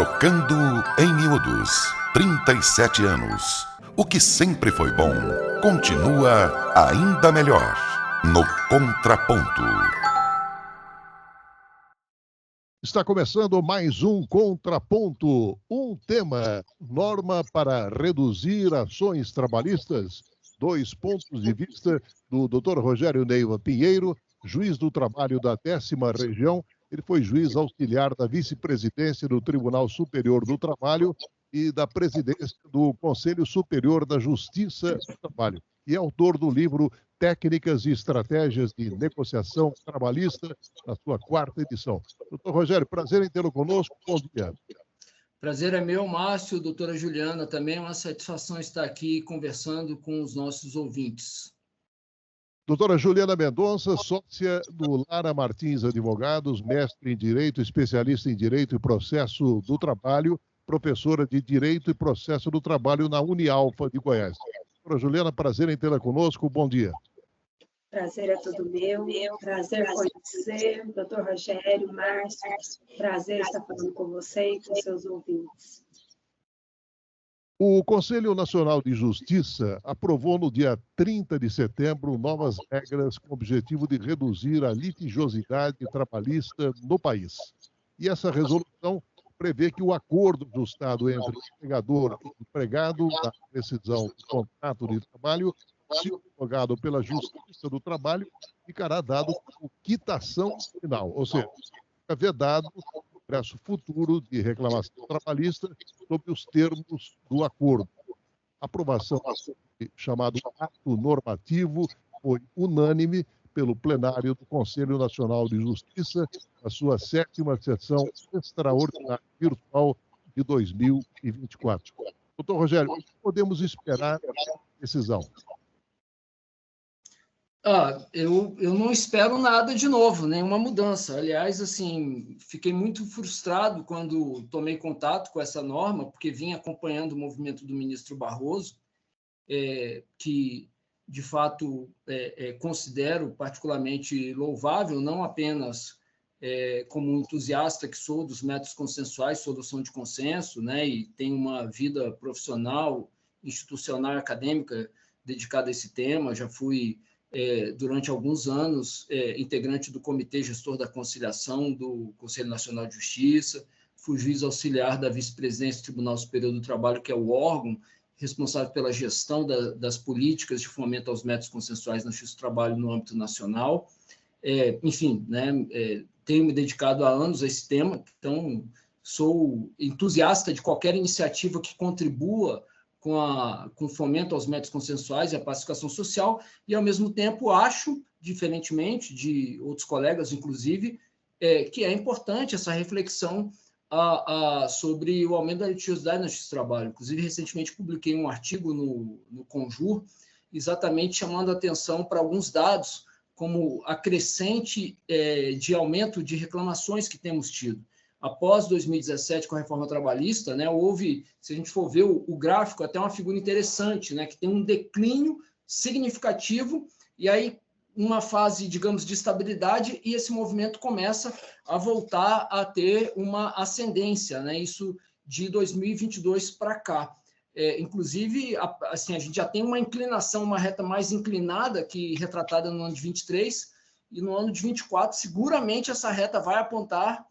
Trocando em Miúdos, 37 anos. O que sempre foi bom, continua ainda melhor. No Contraponto. Está começando mais um Contraponto. Um tema, norma para reduzir ações trabalhistas. 2 pontos de vista do Dr. Rogério Neiva Pinheiro, juiz do trabalho da 10ª Região. Ele foi juiz auxiliar da vice-presidência do Tribunal Superior do Trabalho e da presidência do Conselho Superior da Justiça do Trabalho. E é autor do livro Técnicas e Estratégias de Negociação Trabalhista, na sua 4ª edição. Doutor Rogério, prazer em tê-lo conosco. Bom dia. Prazer é meu, Márcio, doutora Juliana, também é uma satisfação estar aqui conversando com os nossos ouvintes. Doutora Juliana Mendonça, sócia do Lara Martins Advogados, mestre em Direito, especialista em Direito e Processo do Trabalho, professora de Direito e Processo do Trabalho na Unialfa de Goiás. Doutora Juliana, prazer em tê-la conosco. Bom dia. Prazer é todo meu. Prazer conhecer, doutor Rogério, Márcio. Prazer estar falando com você e com seus ouvintes. O Conselho Nacional de Justiça aprovou no dia 30 de setembro novas regras com o objetivo de reduzir a litigiosidade trabalhista no país. E essa resolução prevê que o acordo ajustado entre empregador e empregado na rescisão do contrato de trabalho, se homologado pela Justiça do Trabalho, ficará dado como quitação final, ou seja, fica vedado o progresso futuro de reclamação trabalhista sobre os termos do acordo. A aprovação chamado ato normativo foi unânime pelo plenário do Conselho Nacional de Justiça, na sua 7ª sessão extraordinária virtual de 2024. Doutor Rogério, o que podemos esperar da decisão? Eu não espero nada de novo, nenhuma mudança. Aliás, assim, fiquei muito frustrado quando tomei contato com essa norma, porque vim acompanhando o movimento do ministro Barroso, que, de fato, considero particularmente louvável, não apenas como um entusiasta que sou dos métodos consensuais, solução de consenso, né, e tenho uma vida profissional, institucional e acadêmica dedicada a esse tema, já fui durante alguns anos, integrante do Comitê Gestor da Conciliação do Conselho Nacional de Justiça, fui juiz auxiliar da vice-presidência do Tribunal Superior do Trabalho, que é o órgão responsável pela gestão das políticas de fomento aos métodos consensuais na Justiça do Trabalho no âmbito nacional. Enfim, né, tenho me dedicado há anos a esse tema, então sou entusiasta de qualquer iniciativa que contribua com fomento aos métodos consensuais e a pacificação social, e, ao mesmo tempo, acho, diferentemente de outros colegas, inclusive, que é importante essa reflexão sobre o aumento da litigiosidade na Justiça do Trabalho. Inclusive, recentemente publiquei um artigo no Conjur, exatamente chamando a atenção para alguns dados, como a crescente de aumento de reclamações que temos tido. Após 2017, com a reforma trabalhista, né, houve, se a gente for ver o gráfico, até uma figura interessante, né, que tem um declínio significativo, e aí uma fase, digamos, de estabilidade, e esse movimento começa a voltar a ter uma ascendência, né, isso de 2022 para cá. Inclusive, assim, a gente já tem uma inclinação, uma reta mais inclinada que retratada no ano de 23, e no ano de 24, seguramente essa reta vai apontar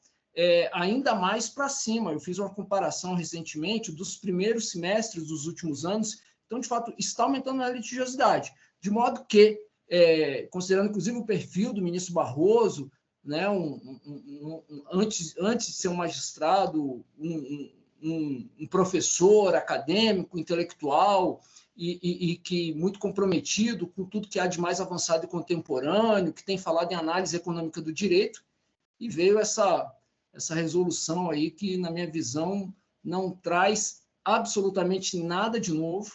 ainda mais para cima. Eu fiz uma comparação recentemente dos primeiros semestres dos últimos anos, então, de fato, está aumentando a litigiosidade, de modo que, considerando, inclusive, o perfil do ministro Barroso, né, antes de ser um magistrado, um professor acadêmico, intelectual, e que muito comprometido com tudo que há de mais avançado e contemporâneo, que tem falado em análise econômica do direito, e veio essa resolução aí que, na minha visão, não traz absolutamente nada de novo.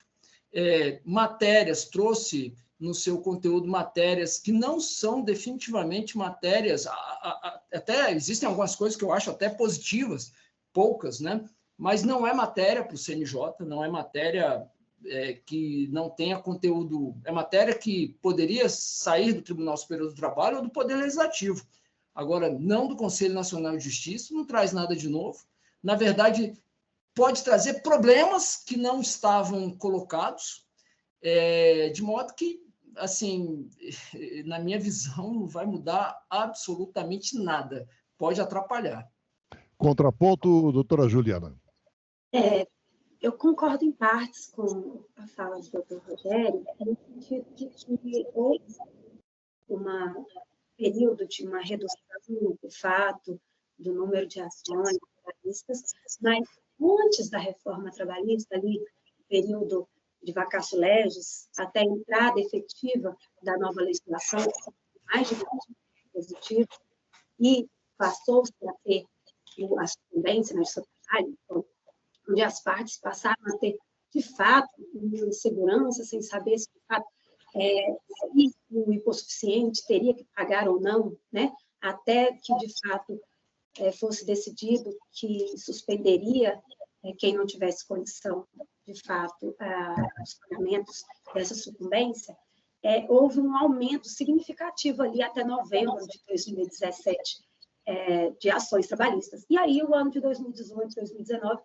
Trouxe no seu conteúdo matérias que não são definitivamente matérias, até existem algumas coisas que eu acho até positivas, poucas, né? Mas não é matéria para o CNJ, não é matéria que não tenha conteúdo, é matéria que poderia sair do Tribunal Superior do Trabalho ou do Poder Legislativo. Agora, não do Conselho Nacional de Justiça, não traz nada de novo. na verdade, pode trazer problemas que não estavam colocados, de modo que, assim, na minha visão, não vai mudar absolutamente nada. Pode atrapalhar. Contraponto, doutora Juliana. Eu concordo em partes com a fala do doutor Rogério, no sentido de que houve um período de uma redução do fato do número de ações trabalhistas, mas antes da reforma trabalhista, ali, período de vacatio legis, até a entrada efetiva da nova legislação, mais de 20 positivos, e passou-se a ter a sucumbência no trabalho, onde as partes passaram a ter, de fato, uma insegurança, sem saber se, de fato, se o hipossuficiente teria que pagar ou não, né? Até que, de fato, fosse decidido que suspenderia quem não tivesse condição, de fato, os pagamentos dessa sucumbência, houve um aumento significativo ali até novembro de 2017 de ações trabalhistas. E aí, o ano de 2018, 2019,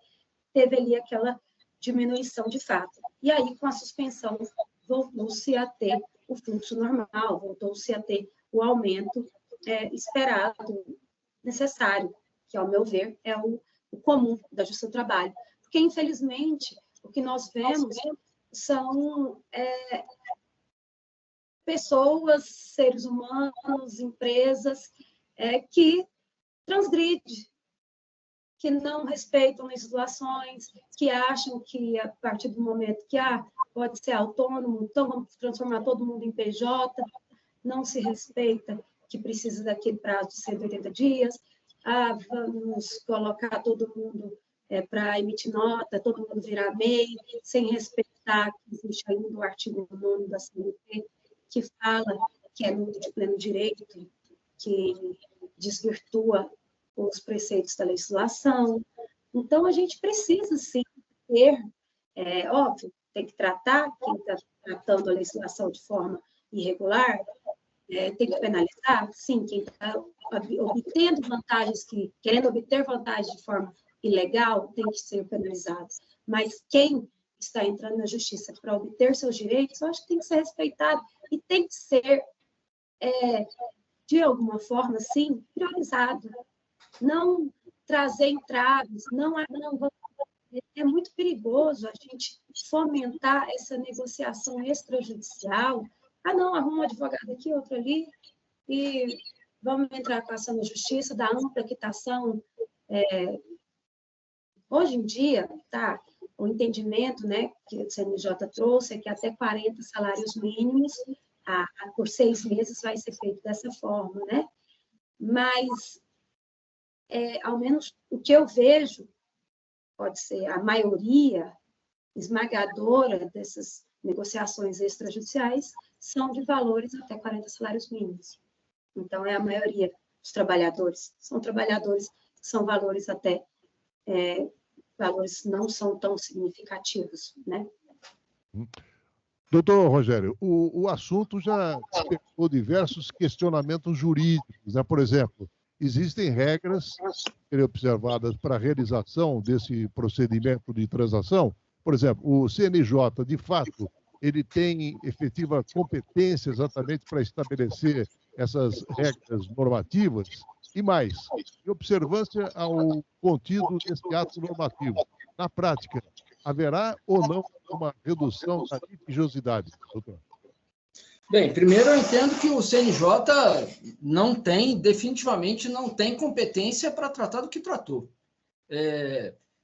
teve ali aquela diminuição de fato. E aí, com a suspensão, voltou-se a ter o fluxo normal, voltou-se a ter o aumento esperado, necessário, que, ao meu ver, é o comum da Justiça do Trabalho. Porque, infelizmente, o que nós vemos são pessoas, seres humanos, empresas que transgridem, que não respeitam legislações, que acham que, a partir do momento que pode ser autônomo, então vamos transformar todo mundo em PJ, não se respeita que precisa daquele prazo de 180 dias, vamos colocar todo mundo para emitir nota, todo mundo virar MEI, sem respeitar que existe ainda o artigo 9 da CLT, que fala que é nulo de pleno direito, que desvirtua os preceitos da legislação. Então, a gente precisa, sim, ter, óbvio, tem que tratar quem está tratando a legislação de forma irregular, tem que penalizar, sim, quem está obtendo vantagens, querendo obter vantagens de forma ilegal, tem que ser penalizado. Mas quem está entrando na justiça para obter seus direitos, eu acho que tem que ser respeitado e tem que ser, de alguma forma, sim, priorizado. Não trazer entraves, é muito perigoso a gente fomentar essa negociação extrajudicial. Não, arruma um advogado aqui, outro ali, e vamos entrar com a ação na justiça, dar ampla quitação. Hoje em dia, o entendimento, né, que o CNJ trouxe é que até 40 salários mínimos por 6 meses vai ser feito dessa forma, né? Mas, ao menos o que eu vejo, pode ser a maioria esmagadora dessas negociações extrajudiciais, são de valores até 40 salários mínimos. Então, a maioria dos trabalhadores. São trabalhadores que são valores até... valores não são tão significativos, né? Doutor Rogério, o assunto já despertou diversos questionamentos jurídicos, né? Por exemplo, existem regras observadas para a realização desse procedimento de transação. Por exemplo, o CNJ, de fato, ele tem efetiva competência exatamente para estabelecer essas regras normativas e mais, em observância ao contido desse ato normativo. Na prática, haverá ou não uma redução da litigiosidade, doutor? Bem, primeiro eu entendo que o CNJ definitivamente não tem competência para tratar do que tratou.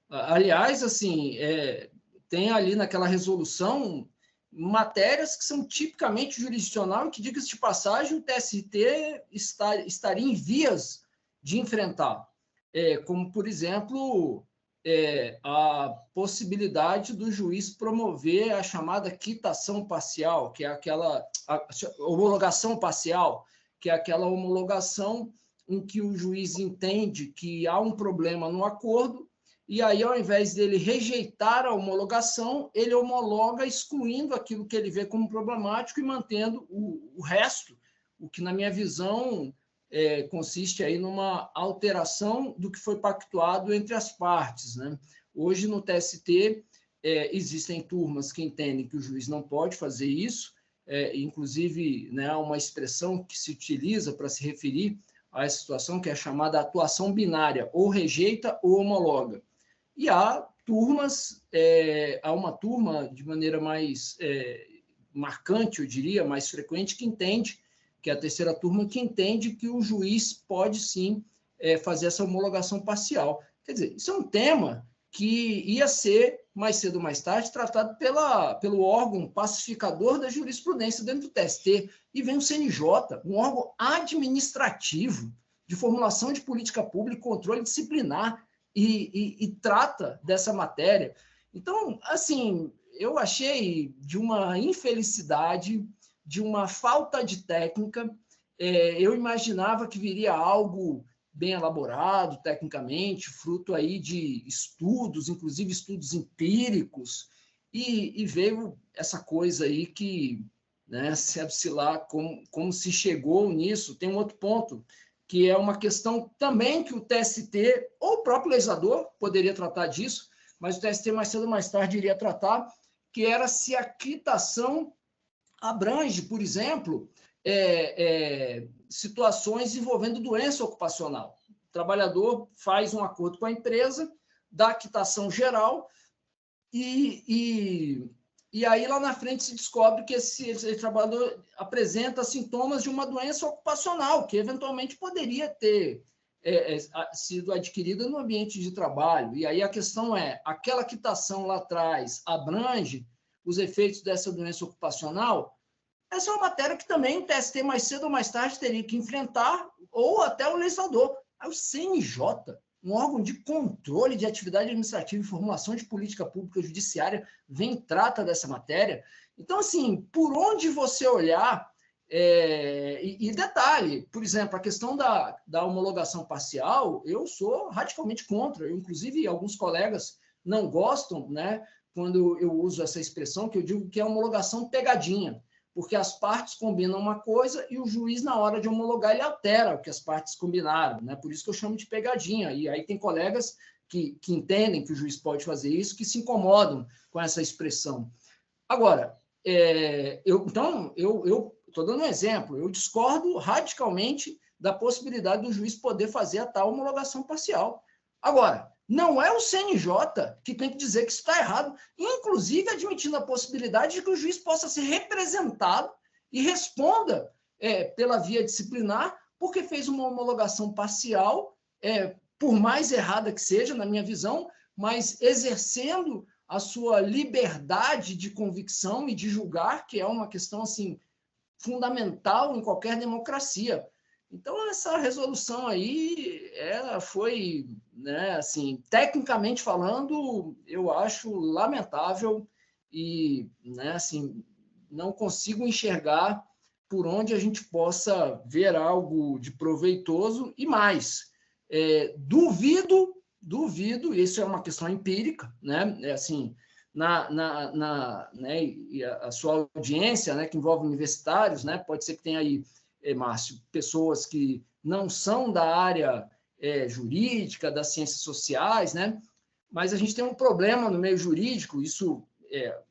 Aliás, assim, tem ali naquela resolução matérias que são tipicamente jurisdicional e que, diga-se de passagem, o TST estaria em vias de enfrentar, como, por exemplo, a possibilidade do juiz promover a chamada quitação parcial, que é aquela homologação parcial, que é aquela homologação em que o juiz entende que há um problema no acordo e aí, ao invés dele rejeitar a homologação, ele homologa excluindo aquilo que ele vê como problemático e mantendo o resto, o que, na minha visão, consiste aí numa alteração do que foi pactuado entre as partes, né? Hoje, no TST, existem turmas que entendem que o juiz não pode fazer isso, inclusive, né, há uma expressão que se utiliza para se referir a essa situação, que é chamada atuação binária, ou rejeita ou homologa. E há turmas, há uma turma de maneira mais marcante, eu diria, mais frequente, que entende, que é a terceira turma, que entende que o juiz pode sim fazer essa homologação parcial. Quer dizer, isso é um tema que ia ser, mais cedo ou mais tarde, tratado pelo órgão pacificador da jurisprudência dentro do TST, e vem o CNJ, um órgão administrativo de formulação de política pública, controle disciplinar, e trata dessa matéria. Então, assim, eu achei de uma infelicidade, de uma falta de técnica. Eu imaginava que viria algo bem elaborado tecnicamente, fruto aí de estudos, inclusive estudos empíricos, e veio essa coisa aí que, né, sabe-se lá como se chegou nisso. Tem um outro ponto, que é uma questão também que o TST, ou o próprio legislador, poderia tratar disso, mas o TST mais cedo ou mais tarde iria tratar, que era se a quitação abrange, por exemplo, situações envolvendo doença ocupacional. O trabalhador faz um acordo com a empresa, dá a quitação geral, e aí lá na frente se descobre que esse trabalhador apresenta sintomas de uma doença ocupacional, que eventualmente poderia ter sido adquirida no ambiente de trabalho. E aí a questão é, aquela quitação lá atrás abrange os efeitos dessa doença ocupacional? Essa é uma matéria que também o TST, mais cedo ou mais tarde, teria que enfrentar, ou até o legislador. Aí o CNJ, um órgão de controle de atividade administrativa e formulação de política pública judiciária, vem e trata dessa matéria. Então, assim, por onde você olhar, e detalhe, por exemplo, a questão da homologação parcial, eu sou radicalmente contra. Inclusive, alguns colegas não gostam, né, quando eu uso essa expressão, que eu digo que é homologação pegadinha, porque as partes combinam uma coisa e o juiz, na hora de homologar, ele altera o que as partes combinaram, né? Por isso que eu chamo de pegadinha. E aí tem colegas que entendem que o juiz pode fazer isso, que se incomodam com essa expressão. Agora, eu estou dando um exemplo, eu discordo radicalmente da possibilidade do juiz poder fazer a tal homologação parcial. Agora, não é o CNJ que tem que dizer que isso está errado, inclusive admitindo a possibilidade de que o juiz possa ser representado e responda pela via disciplinar, porque fez uma homologação parcial, por mais errada que seja, na minha visão, mas exercendo a sua liberdade de convicção e de julgar, que é uma questão assim, fundamental em qualquer democracia. Então, essa resolução aí, ela foi, né, assim, tecnicamente falando, eu acho lamentável e, né, assim, não consigo enxergar por onde a gente possa ver algo de proveitoso e mais. Duvido, isso é uma questão empírica, né, assim, né, e a sua audiência, né, que envolve universitários, né, pode ser que tenha aí, Márcio, pessoas que não são da área jurídica, das ciências sociais, né? Mas a gente tem um problema no meio jurídico, isso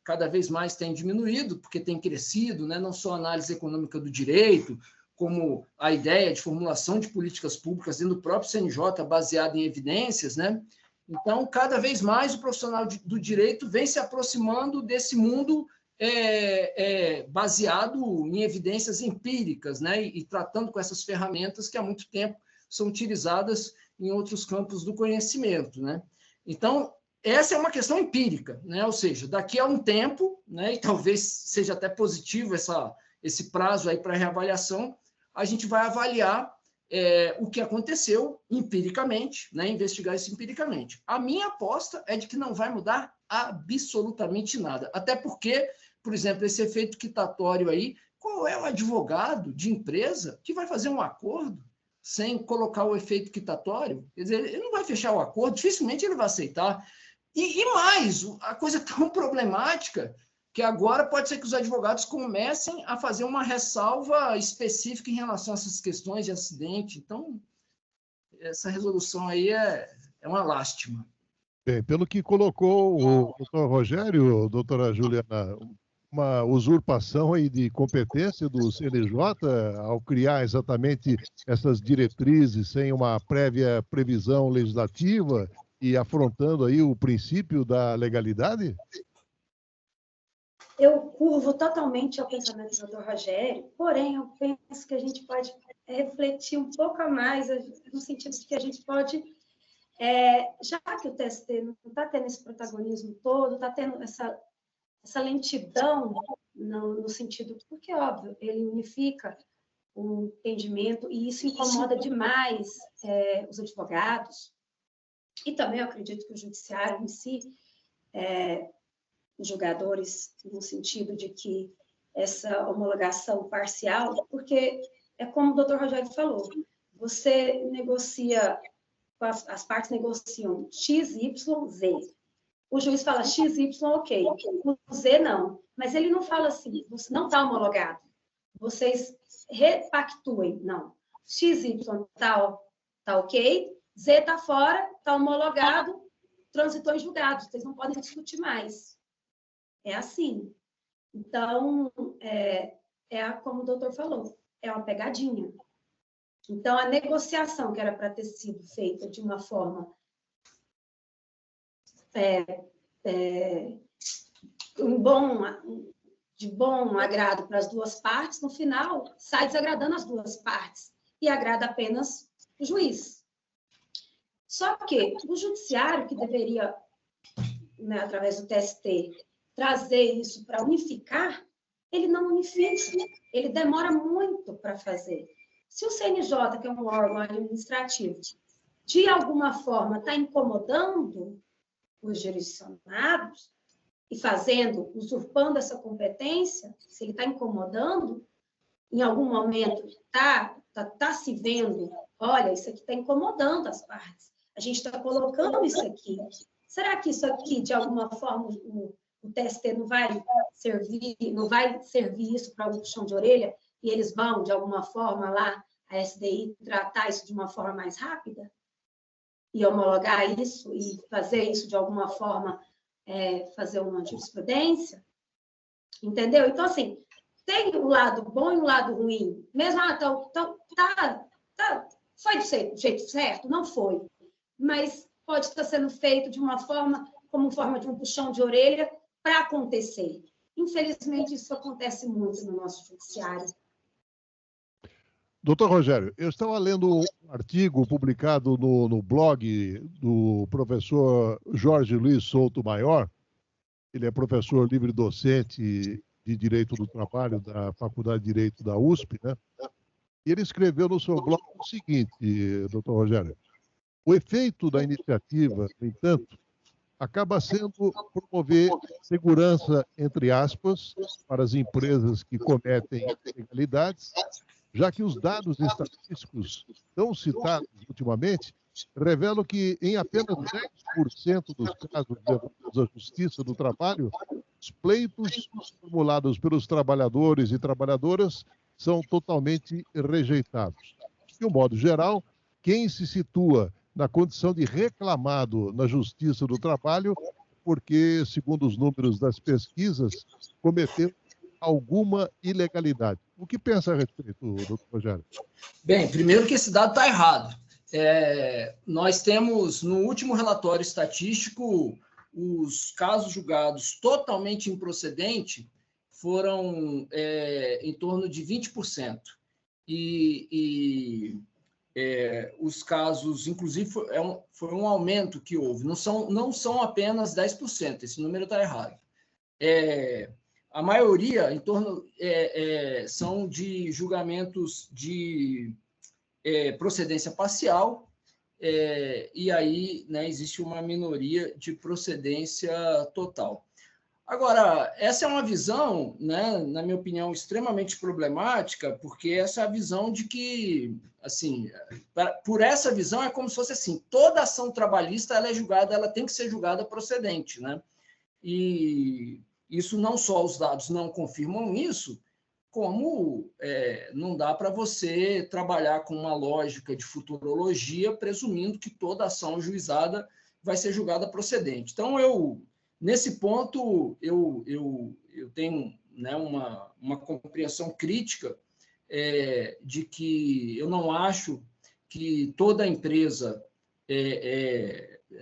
cada vez mais tem diminuído, porque tem crescido, né? Não só a análise econômica do direito, como a ideia de formulação de políticas públicas dentro do próprio CNJ, baseada em evidências, né? Então, cada vez mais o profissional do direito vem se aproximando desse mundo baseado em evidências empíricas, né? E tratando com essas ferramentas que há muito tempo são utilizadas em outros campos do conhecimento, né? Então, essa é uma questão empírica, né? Ou seja, daqui a um tempo, né, e talvez seja até positivo esse prazo aí para reavaliação, a gente vai avaliar o que aconteceu empiricamente, né? Investigar isso empiricamente. A minha aposta é de que não vai mudar absolutamente nada, até porque, por exemplo, esse efeito quitatório aí, qual é o advogado de empresa que vai fazer um acordo sem colocar o efeito quitatório? Quer dizer, ele não vai fechar o acordo, dificilmente ele vai aceitar. E mais, a coisa é tão problemática que agora pode ser que os advogados comecem a fazer uma ressalva específica em relação a essas questões de acidente. Então, essa resolução aí é uma lástima. Bem, pelo que colocou o doutor Rogério, doutora Juliana, uma usurpação aí de competência do CNJ ao criar exatamente essas diretrizes sem uma prévia previsão legislativa e afrontando aí o princípio da legalidade? Eu curvo totalmente ao pensamento do doutor Rogério, porém, eu penso que a gente pode refletir um pouco a mais, no sentido de que a gente pode, já que o TST não está tendo esse protagonismo todo, está tendo essa lentidão no sentido, porque, óbvio, ele unifica o entendimento e isso incomoda demais os advogados, e também eu acredito que o judiciário em si, os julgadores, no sentido de que essa homologação parcial, porque é como o doutor Rogério falou, você negocia, as partes negociam X, Y, Z. O juiz fala X, Y, ok. O Z não. Mas ele não fala assim, você não está homologado. Vocês repactuem. Não. X, Y tá ok. Z está fora, está homologado, transitou em julgado. Vocês não podem discutir mais. É assim. Então, como o doutor falou, é uma pegadinha. Então, a negociação que era para ter sido feita de uma forma de bom agrado para as duas partes, no final, sai desagradando as duas partes e agrada apenas o juiz. Só que o judiciário, que deveria, né, através do TST, trazer isso para unificar, ele não unifica, ele demora muito para fazer. Se o CNJ, que é um órgão administrativo, de alguma forma está incomodando os jurisdicionados e usurpando essa competência, se ele está incomodando, em algum momento tá se vendo, olha, isso aqui está incomodando as partes, a gente está colocando isso aqui. Será que isso aqui, de alguma forma, o TST não vai servir isso para um puxão de orelha e eles vão, de alguma forma, lá, a SDI, tratar isso de uma forma mais rápida? E homologar isso e fazer isso de alguma forma, fazer uma jurisprudência? Entendeu? Então, assim, tem um lado bom e um lado ruim. Mesmo, foi do jeito certo? Não foi. Mas pode estar sendo feito de uma forma, como forma de um puxão de orelha para acontecer. Infelizmente, isso acontece muito no nosso judiciário. Doutor Rogério, eu estava lendo um artigo publicado no blog do professor Jorge Luiz Souto Maior. Ele é professor livre-docente de Direito do Trabalho da Faculdade de Direito da USP, né? E ele escreveu no seu blog o seguinte, doutor Rogério: o efeito da iniciativa, no entanto, acaba sendo promover segurança, entre aspas, para as empresas que cometem ilegalidades, já que os dados estatísticos tão citados ultimamente revelam que em apenas 10% dos casos da Justiça do Trabalho, os pleitos formulados pelos trabalhadores e trabalhadoras são totalmente rejeitados. De um modo geral, quem se situa na condição de reclamado na Justiça do Trabalho, porque, segundo os números das pesquisas, cometeu alguma ilegalidade. O que pensa a respeito, doutor Rogério? Bem, primeiro que esse dado está errado. Nós temos, no último relatório estatístico, os casos julgados totalmente improcedente foram em torno de 20%. Os casos, inclusive, foi um aumento que houve. Não são apenas 10%, esse número está errado. A maioria, em torno, são de julgamentos de procedência parcial, e aí, né, existe uma minoria de procedência total. Agora, essa é uma visão, né, na minha opinião, extremamente problemática, porque essa é a visão de que, assim, por essa visão é como se fosse assim, toda ação trabalhista ela tem que ser julgada procedente, né? E Isso não só os dados não confirmam isso, como não dá para você trabalhar com uma lógica de futurologia presumindo que toda ação ajuizada vai ser julgada procedente. Então, nesse ponto, eu tenho, né, uma compreensão crítica de que eu não acho que toda empresa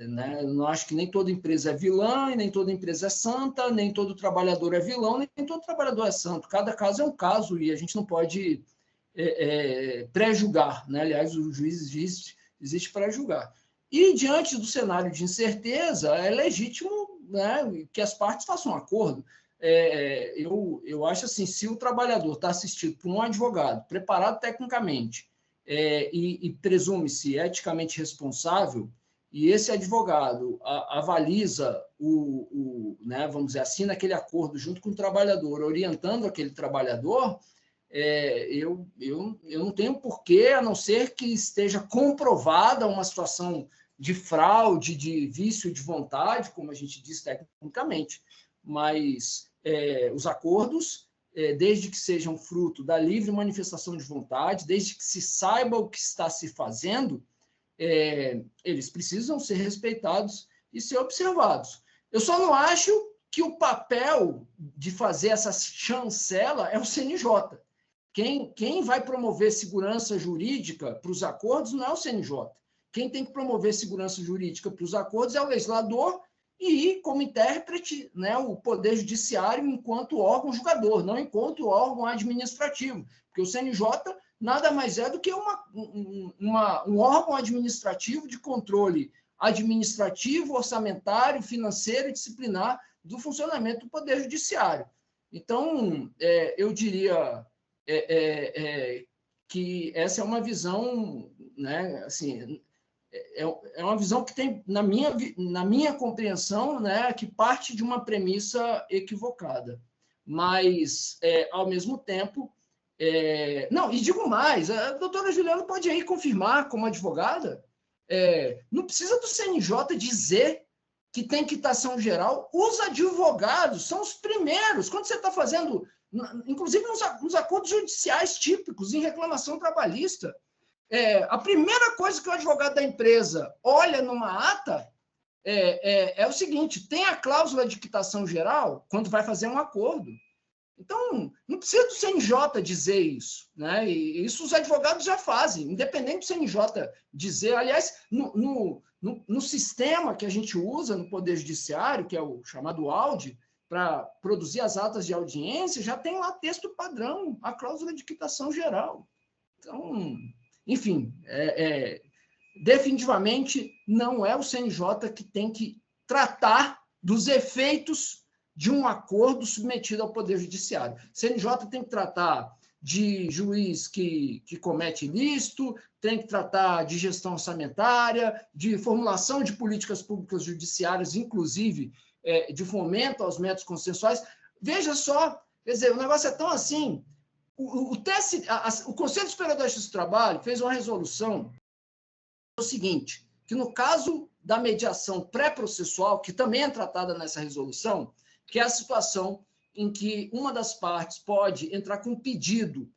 né, eu não acho que nem toda empresa é vilã, e nem toda empresa é santa, nem todo trabalhador é vilão, nem todo trabalhador é santo. Cada caso é um caso e a gente não pode pré-julgar, né? Aliás, o juiz existe para julgar. E, diante do cenário de incerteza, é legítimo, né, que as partes façam um acordo. Eu acho assim, se o trabalhador está assistido por um advogado preparado tecnicamente e presume-se eticamente responsável, e esse advogado avaliza né, vamos dizer, assina aquele acordo junto com o trabalhador, orientando aquele trabalhador, eu não tenho porquê, a não ser que esteja comprovada uma situação de fraude, de vício de vontade, como a gente diz tecnicamente, mas os acordos, desde que sejam fruto da livre manifestação de vontade, desde que se saiba o que está se fazendo, eles precisam ser respeitados e ser observados. Eu só não acho que o papel de fazer essa chancela é o CNJ. Quem vai promover segurança jurídica para os acordos não é o CNJ. Quem tem que promover segurança jurídica para os acordos é o legislador e, como intérprete, né, o Poder Judiciário enquanto órgão julgador, não enquanto órgão administrativo, porque o CNJ nada mais é do que um órgão administrativo de controle administrativo, orçamentário, financeiro e disciplinar do funcionamento do Poder Judiciário. Então, eu diria que essa é uma visão, né, assim, é uma visão que tem, na minha compreensão, né, que parte de uma premissa equivocada. Mas, ao mesmo tempo, não, e digo mais, a doutora Juliana pode aí confirmar como advogada, não precisa do CNJ dizer que tem quitação geral, os advogados são os primeiros, quando você está fazendo, inclusive nos acordos judiciais típicos, em reclamação trabalhista, a primeira coisa que o advogado da empresa olha numa ata é o seguinte, tem a cláusula de quitação geral quando vai fazer um acordo. Então, não precisa do CNJ dizer isso, né? E isso os advogados já fazem, independente do CNJ dizer. Aliás, no sistema que a gente usa no Poder Judiciário, que é o chamado AUD, para produzir as atas de audiência, já tem lá texto padrão, a cláusula de quitação geral. Então, enfim, definitivamente não é o CNJ que tem que tratar dos efeitos de um acordo submetido ao Poder Judiciário. O CNJ tem que tratar de juiz que comete ilícito, tem que tratar de gestão orçamentária, de formulação de políticas públicas judiciárias, inclusive de fomento aos métodos consensuais. Veja só, quer dizer, o negócio é tão assim, o Conselho Superior da Justiça do Trabalho fez uma resolução o seguinte, que no caso da mediação pré-processual, que também é tratada nessa resolução, que é a situação em que uma das partes pode entrar com um pedido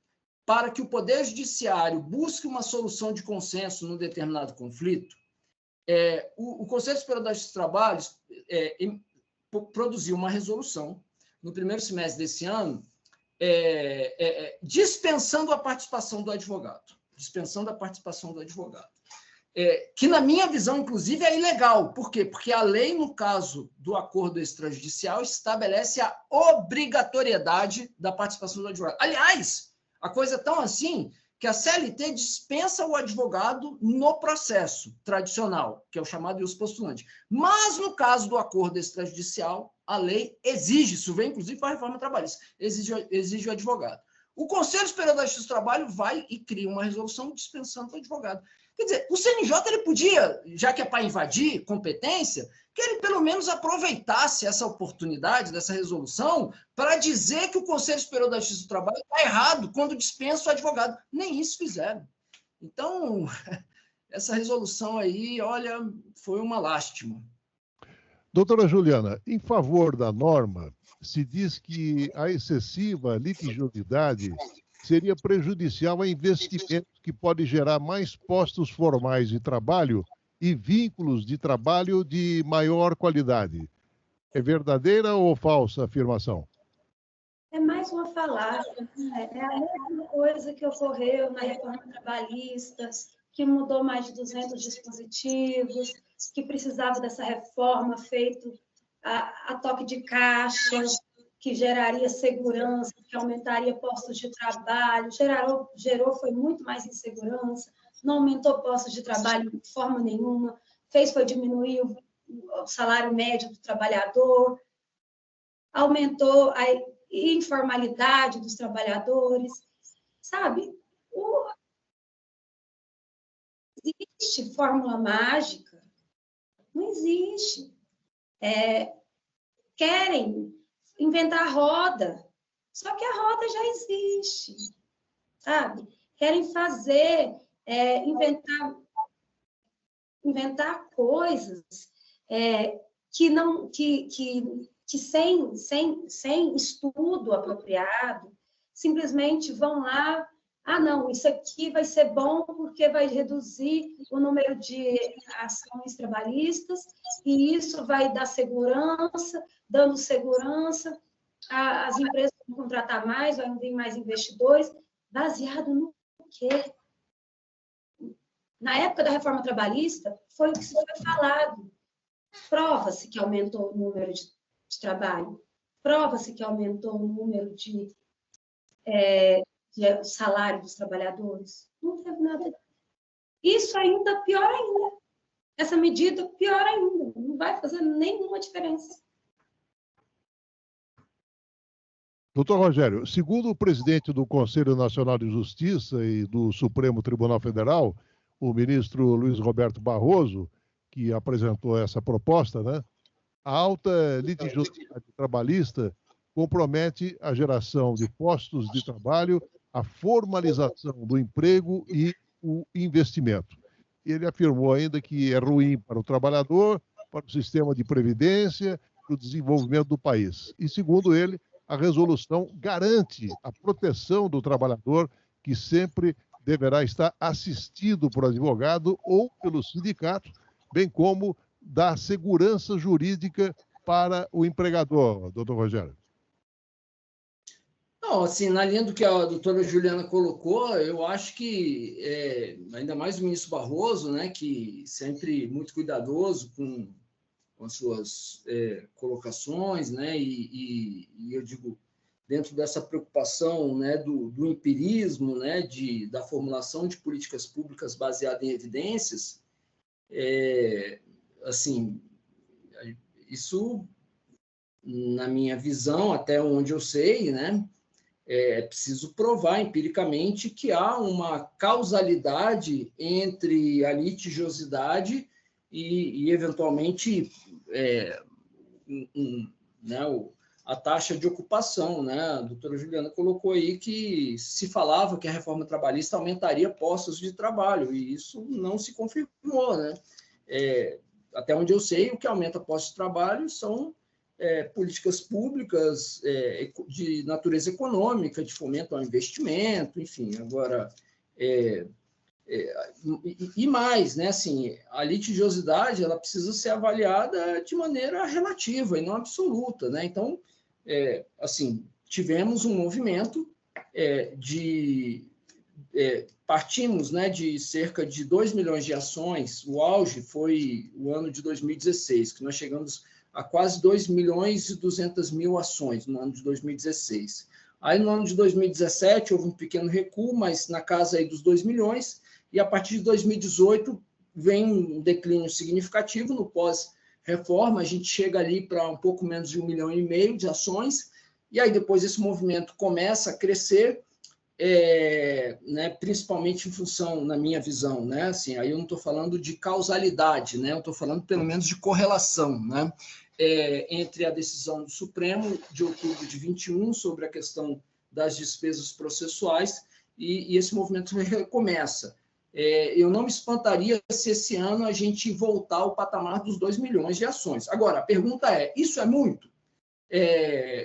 para que o Poder Judiciário busque uma solução de consenso num determinado conflito, o Conselho Superior da Justiça do Trabalho produziu uma resolução no primeiro semestre desse ano, dispensando a participação do advogado. Que, na minha visão, inclusive, é ilegal. Por quê? Porque a lei, no caso do acordo extrajudicial, estabelece a obrigatoriedade da participação do advogado. Aliás, a coisa é tão assim que a CLT dispensa o advogado no processo tradicional, que é o chamado ius postulante. Mas, no caso do acordo extrajudicial, a lei exige, isso vem, inclusive, para a reforma trabalhista, exige o advogado. O Conselho Superior da Justiça do Trabalho vai e cria uma resolução dispensando o advogado. Quer dizer, o CNJ ele podia, já que é para invadir competência, que ele pelo menos aproveitasse essa oportunidade dessa resolução para dizer que o Conselho Superior da Justiça do Trabalho está errado quando dispensa o advogado. Nem isso fizeram. Então, essa resolução aí, olha, foi uma lástima. Doutora Juliana, em favor da norma, se diz que a excessiva litigiosidade seria prejudicial a investimentos que podem gerar mais postos formais de trabalho e vínculos de trabalho de maior qualidade. É verdadeira ou falsa a afirmação? É mais uma falácia, né? É a mesma coisa que ocorreu na reforma trabalhista, que mudou mais de 200 dispositivos, que precisava dessa reforma feita a toque de caixa, que geraria segurança, que aumentaria postos de trabalho, gerou foi muito mais insegurança, não aumentou postos de trabalho de forma nenhuma, foi diminuir o salário médio do trabalhador, aumentou a informalidade dos trabalhadores, sabe? Existe fórmula mágica? Não existe. Querem inventar a roda, só que a roda já existe, sabe? Querem fazer, inventar coisas que sem estudo apropriado, simplesmente vão lá, não, isso aqui vai ser bom porque vai reduzir o número de ações trabalhistas e isso vai dar segurança, dando segurança, as empresas vão contratar mais, vai vir mais investidores, baseado no quê? Na época da reforma trabalhista, foi o que se foi falado. Prova-se que aumentou o número de trabalho, prova-se que aumentou o número de salário dos trabalhadores. Não teve nada. Isso ainda pior ainda. Essa medida pior ainda. Não vai fazer nenhuma diferença. Doutor Rogério, segundo o presidente do Conselho Nacional de Justiça e do Supremo Tribunal Federal, o ministro Luiz Roberto Barroso, que apresentou essa proposta, né? A alta litigiosidade trabalhista compromete a geração de postos de trabalho, a formalização do emprego e o investimento. Ele afirmou ainda que é ruim para o trabalhador, para o sistema de previdência, para o desenvolvimento do país. E, segundo ele, a resolução garante a proteção do trabalhador, que sempre deverá estar assistido por advogado ou pelo sindicato, bem como dar segurança jurídica para o empregador, doutor Rogério. Não, assim, na linha do que a doutora Juliana colocou, eu acho que, ainda mais o ministro Barroso, né, que sempre muito cuidadoso com as suas colocações, né, e eu digo, dentro dessa preocupação, né, do empirismo, né, da formulação de políticas públicas baseadas em evidências, assim, isso, na minha visão, até onde eu sei, né, é preciso provar empiricamente que há uma causalidade entre a litigiosidade e eventualmente, né, a taxa de ocupação, né? A doutora Juliana colocou aí que se falava que a reforma trabalhista aumentaria postos de trabalho, e isso não se confirmou, né? Até onde eu sei, o que aumenta postos de trabalho são políticas públicas de natureza econômica, de fomento ao investimento, enfim. Agora, e mais, né? Assim, a litigiosidade ela precisa ser avaliada de maneira relativa e não absoluta, né? Então, assim, tivemos um movimento partimos, né, de cerca de 2 milhões de ações. O auge foi o ano de 2016, que nós chegamos a quase 2 milhões e 200 mil ações no ano de 2016. Aí, no ano de 2017, houve um pequeno recuo, mas na casa aí dos 2 milhões, e a partir de 2018 vem um declínio significativo no pós-reforma, a gente chega ali para um pouco menos de 1,5 milhão de ações, e aí depois esse movimento começa a crescer, né, principalmente em função, na minha visão, né, assim, aí eu não estou falando de causalidade, né, eu estou falando pelo menos de correlação, né, entre a decisão do Supremo de outubro de 21 sobre a questão das despesas processuais e esse movimento recomeça. eu não me espantaria se esse ano a gente voltar ao patamar dos 2 milhões de ações. Agora, a pergunta é, isso é muito?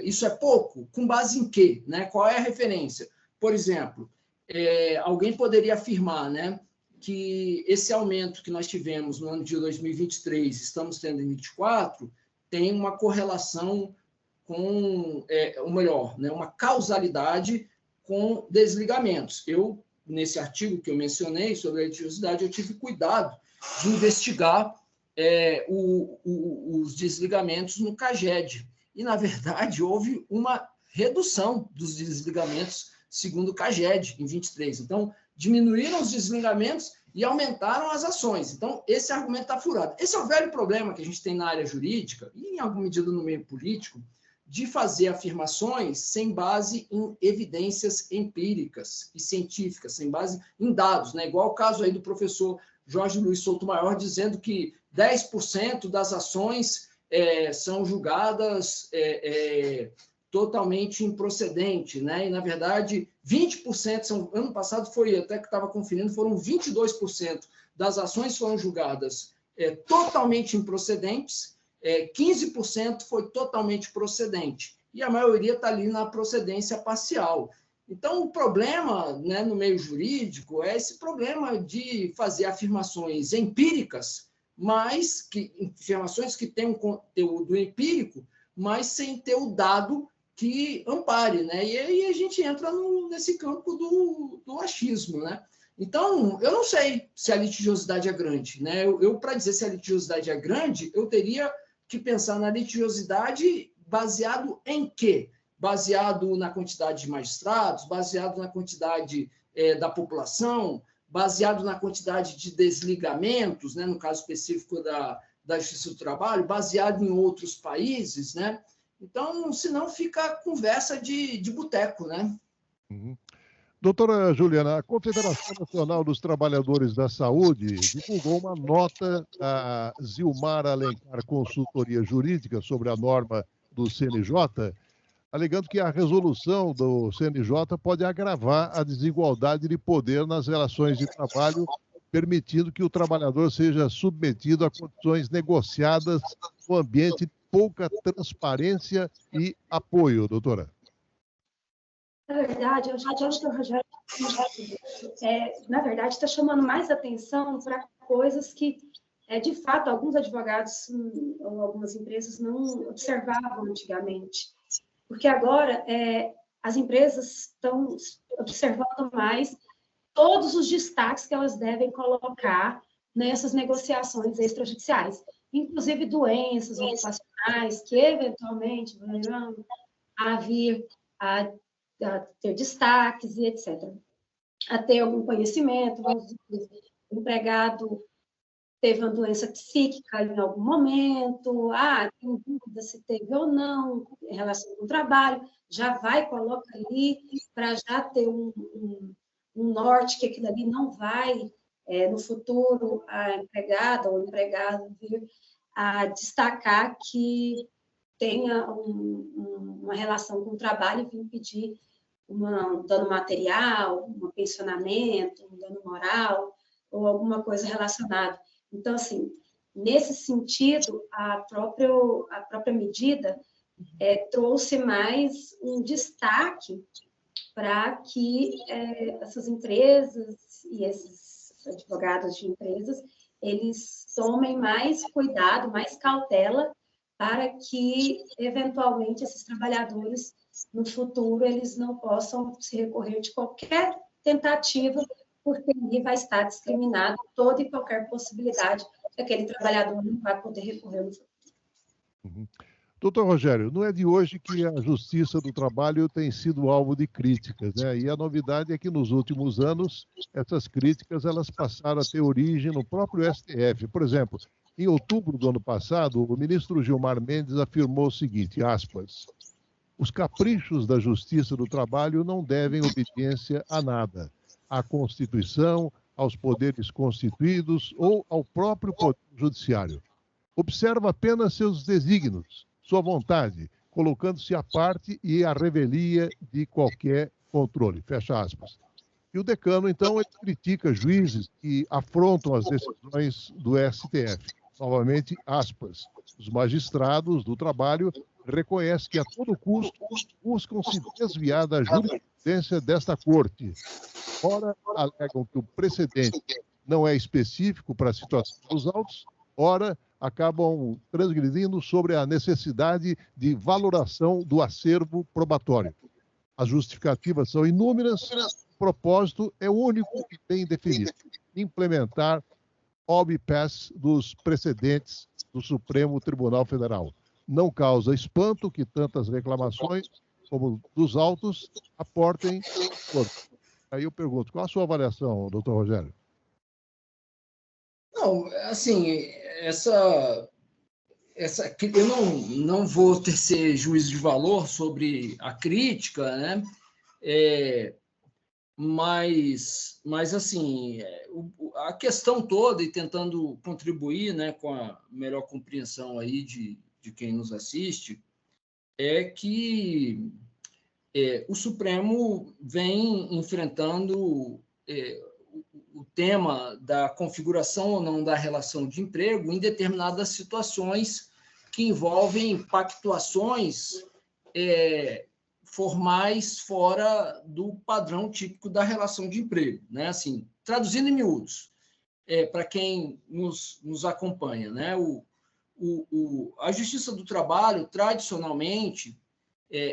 Isso é pouco? Com base em quê? Né? Qual é a referência? Por exemplo, alguém poderia afirmar, né, que esse aumento que nós tivemos no ano de 2023, estamos tendo em 2024, tem uma correlação com, ou melhor, né, uma causalidade com desligamentos. Nesse artigo que eu mencionei sobre a litigiosidade, eu tive cuidado de investigar os desligamentos no CAGED. E, na verdade, houve uma redução dos desligamentos segundo o CAGED em 23. Então, diminuíram os desligamentos e aumentaram as ações. Então, esse argumento está furado. Esse é o velho problema que a gente tem na área jurídica, e em alguma medida no meio político, de fazer afirmações sem base em evidências empíricas e científicas, sem base em dados, né? Igual o caso aí do professor Jorge Luiz Souto-Maior, dizendo que 10% das ações são julgadas totalmente improcedente, né? E, na verdade, 20%, ano passado foi, até que estava conferindo, foram 22% das ações foram julgadas totalmente improcedentes, 15% foi totalmente procedente, e a maioria está ali na procedência parcial. Então, o problema, né, no meio jurídico é esse problema de fazer afirmações empíricas, mas afirmações que têm um conteúdo empírico, mas sem ter o dado que ampare, né? E aí a gente entra nesse campo do achismo, né? Então, eu não sei se a litigiosidade é grande, né? Para dizer se a litigiosidade é grande, eu teria que pensar na litigiosidade baseado em quê? Baseado na quantidade de magistrados, baseado na quantidade da população, baseado na quantidade de desligamentos, né? No caso específico da Justiça do Trabalho, baseado em outros países, né? Então, senão fica conversa de boteco, né? Uhum. Doutora Juliana, a Confederação Nacional dos Trabalhadores da Saúde divulgou uma nota à Zilmar Alencar Consultoria Jurídica sobre a norma do CNJ, alegando que a resolução do CNJ pode agravar a desigualdade de poder nas relações de trabalho, permitindo que o trabalhador seja submetido a condições negociadas no ambiente de pouca transparência e apoio, doutora. Na verdade, o doutor Rogério, na verdade, está chamando mais atenção para coisas que, de fato, alguns advogados ou algumas empresas não observavam antigamente. Porque agora as empresas estão observando mais todos os destaques que elas devem colocar nessas negociações extrajudiciais, inclusive doenças ocupacionais que, eventualmente, vão vir a ter destaques e etc. A ter algum conhecimento, vamos dizer, o empregado teve uma doença psíquica em algum momento, tem dúvida se teve ou não em relação com o trabalho, já vai, coloca ali para já ter um norte que aquilo ali não vai, no futuro, a empregada ou o empregado vir a destacar que tenha uma relação com o trabalho e vir pedir um dano material, um pensionamento, um dano moral ou alguma coisa relacionada. Então, assim, nesse sentido, a própria medida trouxe mais um destaque para que essas empresas e esses advogados de empresas, eles tomem mais cuidado, mais cautela, para que, eventualmente, esses trabalhadores, no futuro, eles não possam se recorrer de qualquer tentativa, porque ali vai estar discriminado toda e qualquer possibilidade que aquele trabalhador não vai poder recorrer no futuro. Uhum. Doutor Rogério, não é de hoje que a Justiça do Trabalho tem sido alvo de críticas, né? E a novidade é que, nos últimos anos, essas críticas elas passaram a ter origem no próprio STF. Por exemplo, em outubro do ano passado, o ministro Gilmar Mendes afirmou o seguinte, aspas, os caprichos da Justiça do Trabalho não devem obediência a nada, à Constituição, aos poderes constituídos ou ao próprio Poder Judiciário. Observa apenas seus desígnios, sua vontade, colocando-se à parte e à revelia de qualquer controle. Fecha aspas. E o decano, então, ele critica juízes que afrontam as decisões do STF. Novamente, aspas, os magistrados do trabalho reconhecem que a todo custo buscam se desviar da jurisprudência desta corte. Ora, alegam que o precedente não é específico para a situação dos autos, ora, acabam transgredindo sobre a necessidade de valoração do acervo probatório. As justificativas são inúmeras, o propósito é único e bem definido: implementar bypass dos precedentes do Supremo Tribunal Federal. Não causa espanto que tantas reclamações, como dos autos, aportem. Aí eu pergunto, qual a sua avaliação, doutor Rogério? Não, assim, eu não vou tecer juízo de valor sobre a crítica, né? Mas assim, a questão toda, e tentando contribuir, né, com a melhor compreensão aí de quem nos assiste, é que o Supremo vem enfrentando o tema da configuração ou não da relação de emprego em determinadas situações que envolvem pactuações formais fora do padrão típico da relação de emprego, né? Assim, traduzindo em miúdos, para quem nos acompanha, né? A Justiça do Trabalho, tradicionalmente,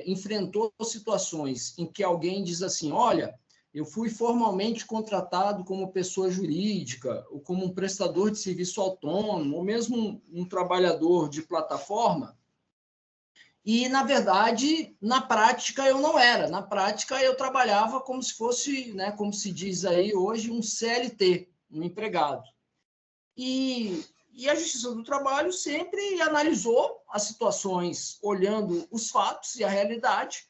enfrentou situações em que alguém diz assim, olha, eu fui formalmente contratado como pessoa jurídica, ou como um prestador de serviço autônomo, ou mesmo um trabalhador de plataforma, e, na verdade, na prática, eu não era. Na prática, eu trabalhava como se fosse, né, como se diz aí hoje, um CLT, um empregado. E a Justiça do Trabalho sempre analisou as situações, olhando os fatos e a realidade,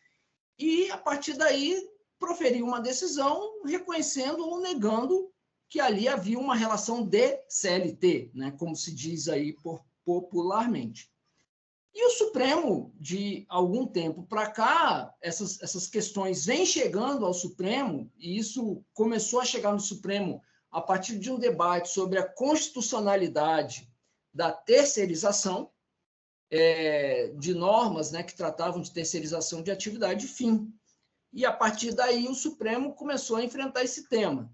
e, a partir daí, proferiu uma decisão reconhecendo ou negando que ali havia uma relação de CLT, né, como se diz aí popularmente. E o Supremo, de algum tempo para cá, essas questões vêm chegando ao Supremo, e isso começou a chegar no Supremo a partir de um debate sobre a constitucionalidade da terceirização, de normas, né, que tratavam de terceirização de atividade fim. E, a partir daí, o Supremo começou a enfrentar esse tema.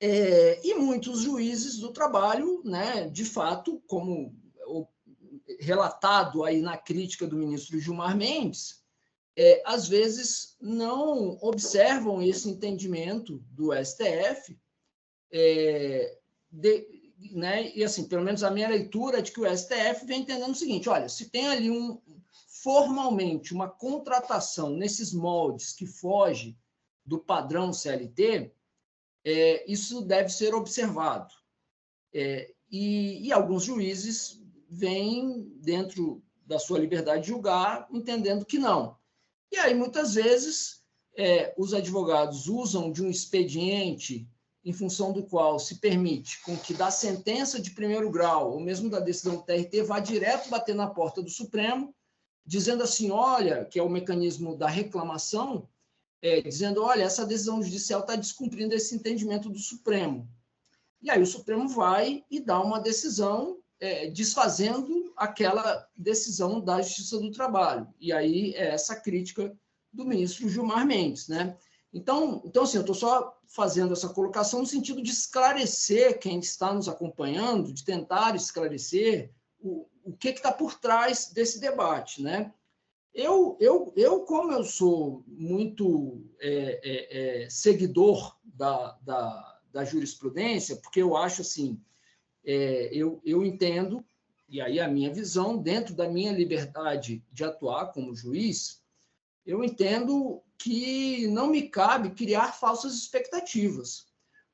E muitos juízes do trabalho, né, de fato, como relatado aí na crítica do ministro Gilmar Mendes, às vezes não observam esse entendimento do STF, né, e assim, pelo menos a minha leitura é de que o STF vem entendendo o seguinte, olha, se tem ali formalmente uma contratação nesses moldes que foge do padrão CLT, isso deve ser observado. E alguns juízes vêm, dentro da sua liberdade de julgar, entendendo que não. E aí, muitas vezes, os advogados usam de um expediente em função do qual se permite com que da sentença de primeiro grau, ou mesmo da decisão do TRT, vá direto bater na porta do Supremo, dizendo assim, olha, que é o mecanismo da reclamação, dizendo, olha, essa decisão judicial está descumprindo esse entendimento do Supremo. E aí o Supremo vai e dá uma decisão desfazendo aquela decisão da Justiça do Trabalho. E aí é essa crítica do ministro Gilmar Mendes, né? Então assim, eu estou só fazendo essa colocação no sentido de esclarecer quem está nos acompanhando, de tentar esclarecer o que está por trás desse debate, né? Eu como eu sou muito seguidor da jurisprudência, porque eu acho assim, eu entendo, e aí a minha visão, dentro da minha liberdade de atuar como juiz, eu entendo que não me cabe criar falsas expectativas.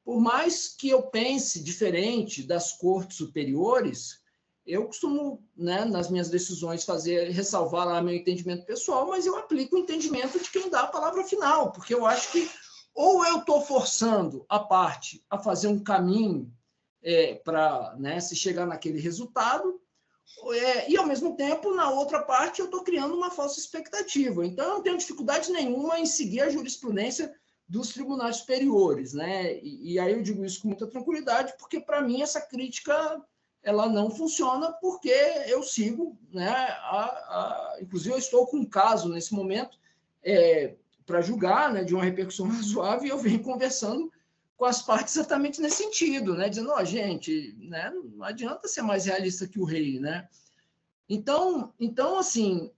Por mais que eu pense diferente das cortes superiores, eu costumo, né, nas minhas decisões, ressalvar lá meu entendimento pessoal, mas eu aplico o entendimento de quem dá a palavra final, porque eu acho que ou eu estou forçando a parte a fazer um caminho para, né, se chegar naquele resultado, e, ao mesmo tempo, na outra parte, eu estou criando uma falsa expectativa. Então, eu não tenho dificuldade nenhuma em seguir a jurisprudência dos tribunais superiores, né? E aí eu digo isso com muita tranquilidade, porque, para mim, essa crítica ela não funciona, porque eu sigo, né? Inclusive, eu estou com um caso, nesse momento, para julgar, né, de uma repercussão razoável, e eu venho conversando com as partes exatamente nesse sentido, né? Dizendo, gente, né, não adianta ser mais realista que o rei, né? Então assim,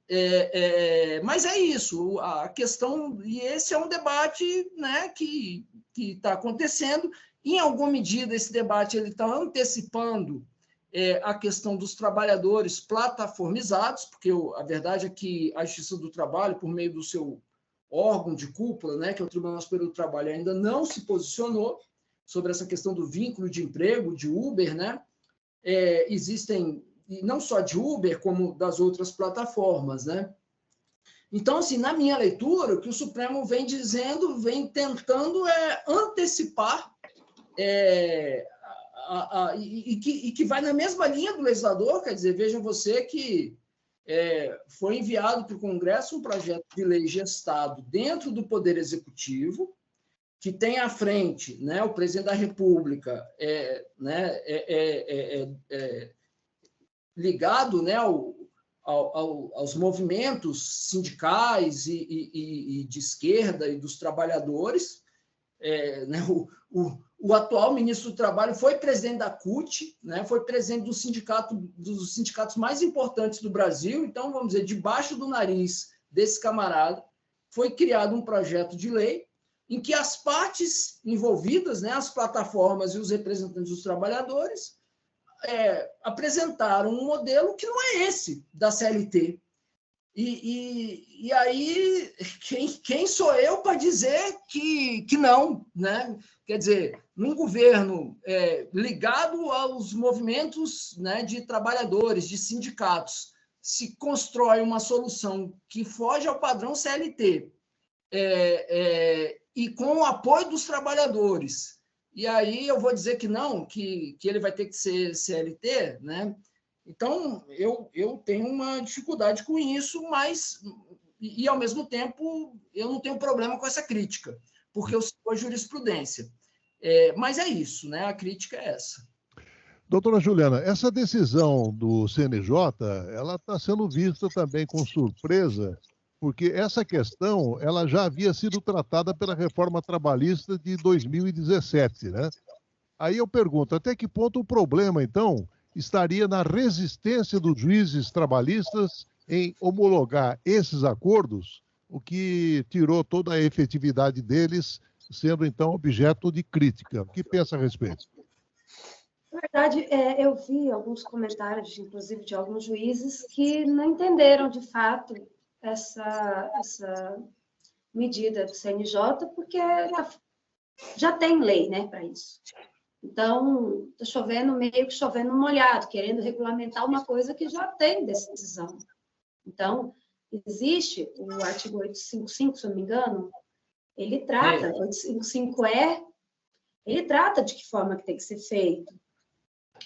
mas é isso, a questão, e esse é um debate, né, que está acontecendo. Em alguma medida, esse debate está antecipando a questão dos trabalhadores plataformizados, porque a verdade é que a Justiça do Trabalho, por meio do seu órgão de cúpula, né, que é o Tribunal Superior do Trabalho, ainda não se posicionou sobre essa questão do vínculo de emprego, de Uber, né? Existem, e não só de Uber, como das outras plataformas, né? Então, assim, na minha leitura, o que o Supremo vem dizendo, vem tentando antecipar e que vai na mesma linha do legislador. Quer dizer, veja você que foi enviado para o Congresso um projeto de lei gestado dentro do Poder Executivo, que tem à frente, né, o presidente da República, ligado, né, aos movimentos sindicais e de esquerda e dos trabalhadores. Né, o atual ministro do Trabalho foi presidente da CUT, né, foi presidente dos sindicatos mais importantes do Brasil. Então, vamos dizer, debaixo do nariz desse camarada, foi criado um projeto de lei em que as partes envolvidas, né, as plataformas e os representantes dos trabalhadores, apresentaram um modelo que não é esse da CLT. E aí, quem sou eu para dizer que não, né? Quer dizer, num governo ligado aos movimentos, né, de trabalhadores, de sindicatos, se constrói uma solução que foge ao padrão CLT, e com o apoio dos trabalhadores, e aí eu vou dizer que não, que ele vai ter que ser CLT, né? Então, eu tenho uma dificuldade com isso, mas, e ao mesmo tempo, eu não tenho problema com essa crítica, porque eu sigo a jurisprudência. Mas é isso, né? A crítica é essa. Doutora Juliana, essa decisão do CNJ, ela está sendo vista também com surpresa, porque essa questão ela já havia sido tratada pela reforma trabalhista de 2017, né? Aí eu pergunto, até que ponto o problema, então, estaria na resistência dos juízes trabalhistas em homologar esses acordos, o que tirou toda a efetividade deles, sendo, então, objeto de crítica. O que pensa a respeito? Na verdade, eu vi alguns comentários, inclusive de alguns juízes, que não entenderam, de fato, essa medida do CNJ, porque já tem lei, né, para isso. Então, está chovendo, meio que chovendo molhado, querendo regulamentar uma coisa que já tem decisão. Então, existe o artigo 855, se eu não me engano, ele trata, 855E, ele trata de que forma que tem que ser feito.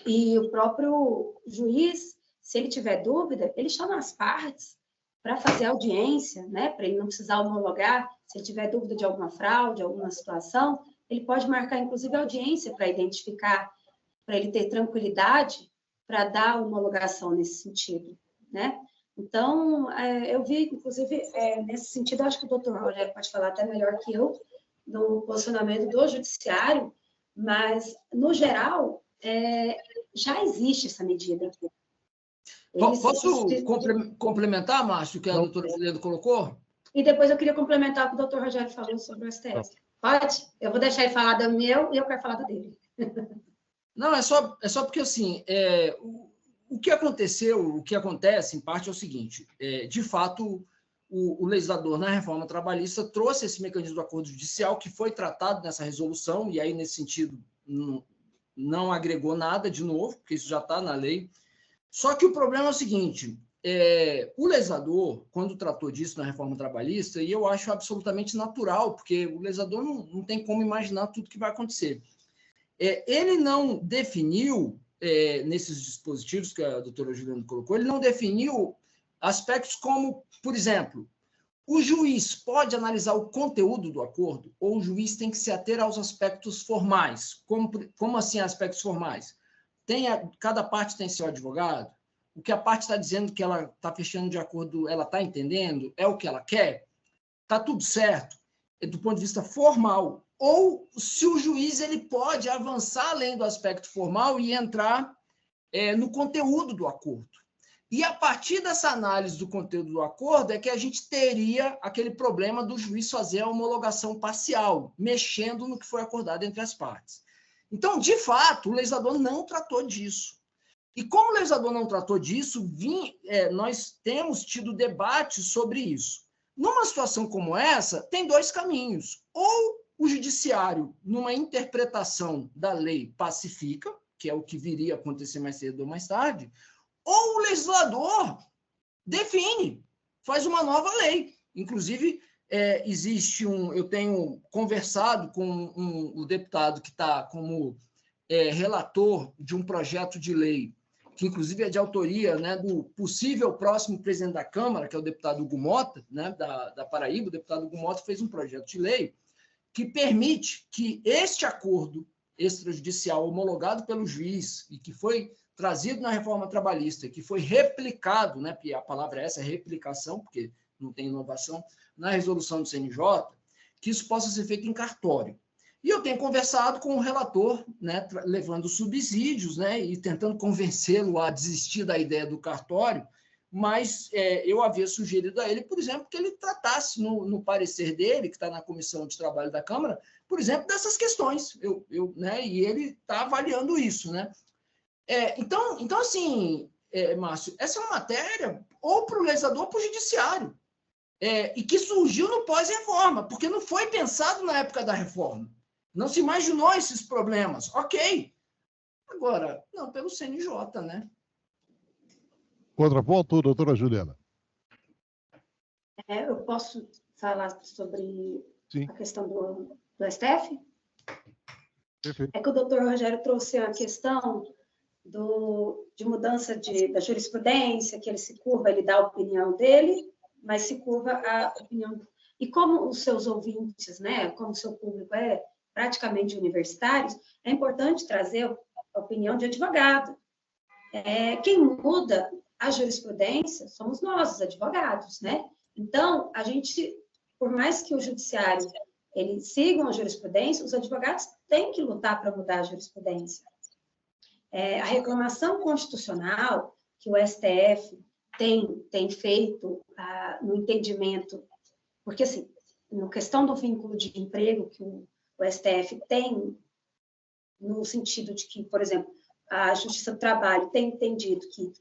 E o próprio juiz, se ele tiver dúvida, ele chama as partes para fazer audiência, né, para ele não precisar homologar. Se ele tiver dúvida de alguma fraude, alguma situação, ele pode marcar, inclusive, audiência para identificar, para ele ter tranquilidade para dar homologação nesse sentido, né? Então, eu vi, inclusive, nesse sentido, acho que o doutor Rogério pode falar até melhor que eu, do posicionamento do judiciário, mas, no geral, já existe essa medida. Posso complementar, Márcio, o que a doutora Juliana colocou? E depois eu queria complementar o que o doutor Rogério falou sobre o STF. Pode? Eu vou deixar ele falar do meu e eu quero falar do dele. Não, é só porque, assim, o que aconteceu, o que acontece, em parte, é o seguinte: de fato, o legislador, na reforma trabalhista, trouxe esse mecanismo do acordo judicial, que foi tratado nessa resolução, e aí, nesse sentido, não agregou nada de novo, porque isso já está na lei. Só que o problema é o seguinte: o legislador, quando tratou disso na reforma trabalhista, e eu acho absolutamente natural, porque o legislador não tem como imaginar tudo que vai acontecer, ele não definiu, nesses dispositivos que a doutora Juliana colocou, ele não definiu aspectos como, por exemplo, O juiz pode analisar o conteúdo do acordo ou o juiz tem que se ater aos aspectos formais? Como assim aspectos formais? Cada parte tem seu advogado? O que a parte está dizendo que ela está fechando de acordo, ela está entendendo? É o que ela quer? Está tudo certo? Do ponto de vista formal. Ou se o juiz ele pode avançar além do aspecto formal e entrar no conteúdo do acordo. E a partir dessa análise do conteúdo do acordo é que a gente teria aquele problema do juiz fazer a homologação parcial, mexendo no que foi acordado entre as partes. Então, de fato, o legislador não tratou disso. E como o legislador não tratou disso, nós temos tido debates sobre isso. Numa situação como essa, tem dois caminhos. Ou o judiciário, numa interpretação da lei, pacifica, que é o que viria a acontecer mais cedo ou mais tarde, ou o legislador define, faz uma nova lei. Inclusive, eu tenho conversado com o deputado que está como relator de um projeto de lei, que inclusive é de autoria, né, do possível próximo presidente da Câmara, que é o deputado Hugo Mota, né, da Paraíba. O deputado Hugo Mota fez um projeto de lei que permite que este acordo extrajudicial homologado pelo juiz e que foi trazido na reforma trabalhista, que foi replicado, né, porque a palavra é essa, é replicação, porque não tem inovação, na resolução do CNJ, que isso possa ser feito em cartório. E eu tenho conversado com o relator, né, levando subsídios, né, e tentando convencê-lo a desistir da ideia do cartório, mas eu havia sugerido a ele, por exemplo, que ele tratasse no parecer dele, que está na Comissão de Trabalho da Câmara, por exemplo, dessas questões. Né, e ele está avaliando isso, né? Então, assim, Márcio, essa é uma matéria ou para o legislador ou para o judiciário, e que surgiu no pós-reforma, porque não foi pensado na época da reforma. Não se imaginou esses problemas. Ok. Agora, não pelo CNJ, né? Contraponto, doutora Juliana. Eu posso falar sobre Sim. a questão do STF? Perfeito. É que o doutor Rogério trouxe a questão de mudança da jurisprudência, que ele se curva, ele dá a opinião dele, mas se curva a opinião... E como os seus ouvintes, né, como o seu público é praticamente universitários, é importante trazer a opinião de advogado. Quem muda a jurisprudência somos nós, os advogados, né? Então, a gente, por mais que o judiciário ele siga a jurisprudência, os advogados têm que lutar para mudar a jurisprudência. A reclamação constitucional que o STF tem feito no entendimento, porque, assim, na questão do vínculo de emprego que o STF tem, no sentido de que, por exemplo, a Justiça do Trabalho tem entendido que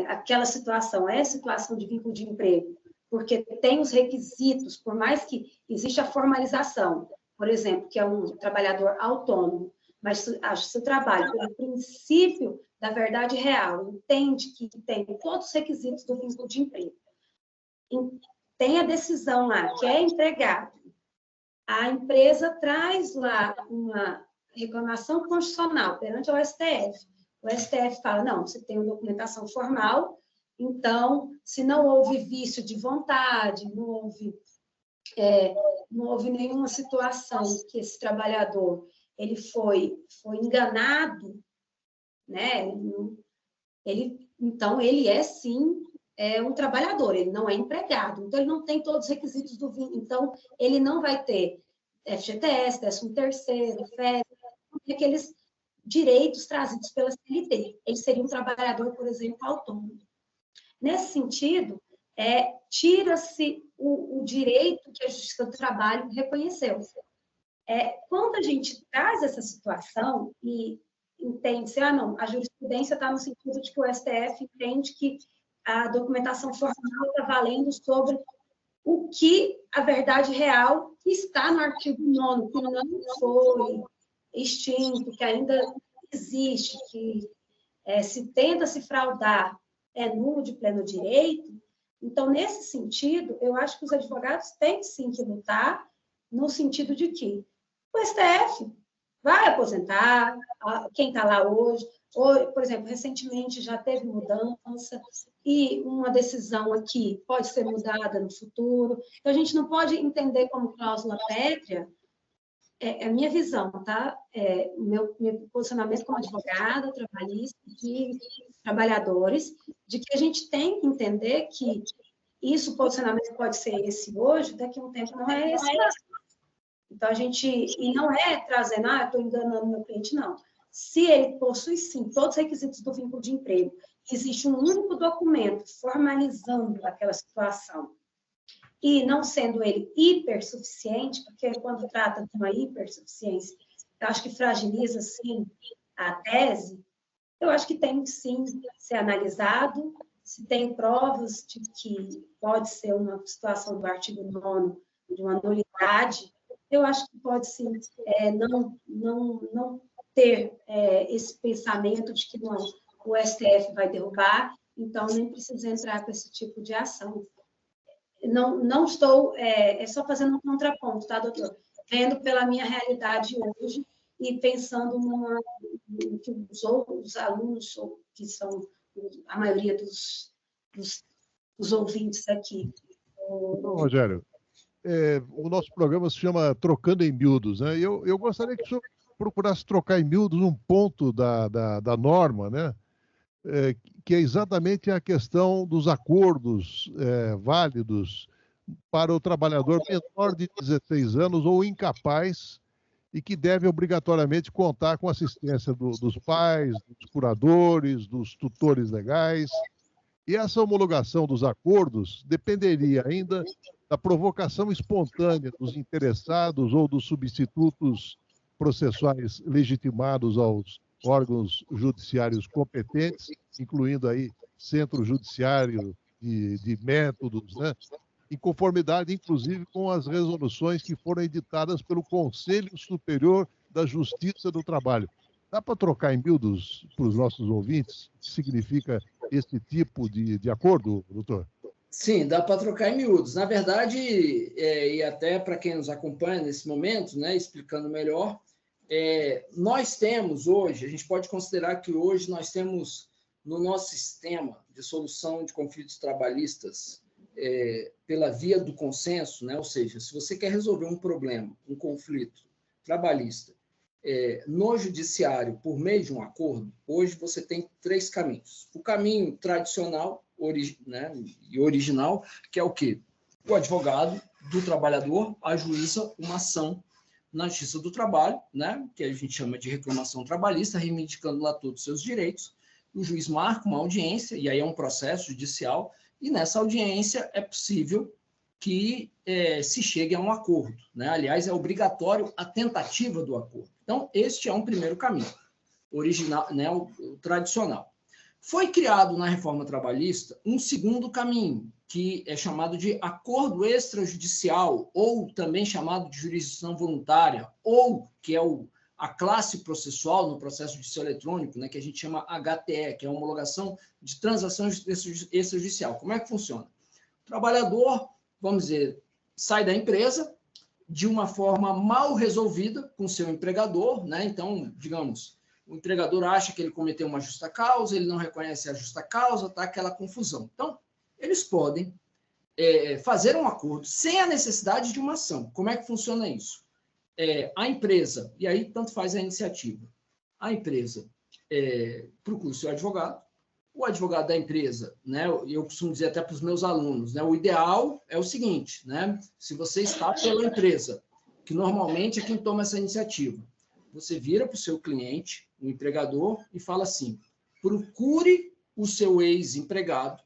aquela situação é situação de vínculo de emprego, porque tem os requisitos, por mais que exista a formalização, por exemplo, que é um trabalhador autônomo, mas a Justiça do Trabalho, pelo princípio da verdade real, entende que tem todos os requisitos do vínculo de emprego. Tem a decisão lá, que é empregado. A empresa traz lá uma reclamação constitucional perante o STF. O STF fala, não, você tem uma documentação formal, então, se não houve vício de vontade, não houve nenhuma situação que esse trabalhador ele foi enganado, né? Então, ele é, sim, um trabalhador, ele não é empregado, então ele não tem todos os requisitos do vínculo, então ele não vai ter FGTS, 13º, férias, aqueles direitos trazidos pela CLT. Ele seria um trabalhador, por exemplo, autônomo. Nesse sentido, tira-se o direito que a Justiça do Trabalho reconheceu. Quando a gente traz essa situação e entende-se, não, a jurisprudência está no sentido de que o STF entende que a documentação formal está valendo sobre o que a verdade real está no artigo 9º, que não foi extinto, que ainda existe, que se tenta se fraudar é nulo de pleno direito. Então, nesse sentido, eu acho que os advogados têm sim que lutar no sentido de que o STF vai aposentar, quem está lá hoje, ou, por exemplo, recentemente já teve mudança, e uma decisão aqui pode ser mudada no futuro. Então, a gente não pode entender como cláusula pétrea, é a minha visão, tá? Meu posicionamento como advogada, trabalhista, de trabalhadores, de que a gente tem que entender que isso, o posicionamento pode ser esse hoje, daqui a um tempo não é esse mais. Então, e não é trazendo, estou enganando meu cliente, não. Se ele possui, sim, todos os requisitos do vínculo de emprego, existe um único documento formalizando aquela situação, e não sendo ele hipersuficiente, porque quando trata de uma hipersuficiência, eu acho que fragiliza, sim, a tese, eu acho que tem, sim, ser analisado, se tem provas de que pode ser uma situação do artigo 9º, de uma nulidade, eu acho que pode, sim, não ter esse pensamento de que não, o STF vai derrubar, então nem precisa entrar com esse tipo de ação. Não estou, só fazendo um contraponto, tá, doutor? Vendo pela minha realidade hoje e pensando no que os outros alunos, que são a maioria dos ouvintes aqui. Não, Rogério, o nosso programa se chama Trocando em Miúdos, né? Eu gostaria que o senhor procurasse trocar em miúdos um ponto da norma, né? Que é exatamente a questão dos acordos válidos para o trabalhador menor de 16 anos ou incapaz e que deve obrigatoriamente contar com a assistência dos pais, dos curadores, dos tutores legais. E essa homologação dos acordos dependeria ainda da provocação espontânea dos interessados ou dos substitutos processuais legitimados aos órgãos judiciários competentes, incluindo aí centro judiciário de métodos, né? Em conformidade, inclusive, com as resoluções que foram editadas pelo Conselho Superior da Justiça do Trabalho. Dá para trocar em miúdos para os nossos ouvintes o que significa esse tipo de acordo, doutor? Sim, dá para trocar em miúdos. Na verdade, e até para quem nos acompanha nesse momento, né, explicando melhor, nós temos hoje, a gente pode considerar que hoje nós temos no nosso sistema de solução de conflitos trabalhistas pela via do consenso, né? Ou seja, se você quer resolver um problema, um conflito trabalhista no judiciário por meio de um acordo, hoje você tem 3 caminhos. O caminho tradicional né, e original, que é o quê? O advogado do trabalhador ajuiza uma ação na Justiça do Trabalho, né, que a gente chama de reclamação trabalhista, reivindicando lá todos os seus direitos. O juiz marca uma audiência, e aí é um processo judicial, e nessa audiência é possível que se chegue a um acordo, né? Aliás, é obrigatório a tentativa do acordo. Então, este é um primeiro caminho, original, né, o tradicional. Foi criado na reforma trabalhista um segundo caminho, que é chamado de acordo extrajudicial, ou também chamado de jurisdição voluntária, ou que é a classe processual no processo judicial eletrônico, né, que a gente chama HTE, que é a homologação de transação extrajudicial. Como é que funciona? O trabalhador, vamos dizer, sai da empresa de uma forma mal resolvida com seu empregador, né? Então, digamos, o empregador acha que ele cometeu uma justa causa, ele não reconhece a justa causa, tá aquela confusão. Então, eles podem fazer um acordo sem a necessidade de uma ação. Como é que funciona isso? A empresa, e aí tanto faz a iniciativa, a empresa procura o seu advogado, o advogado da empresa, né, eu costumo dizer até para os meus alunos, né, o ideal é o seguinte, né, se você está pela empresa, que normalmente é quem toma essa iniciativa, você vira para o seu cliente, o empregador, e fala assim, procure o seu ex-empregado,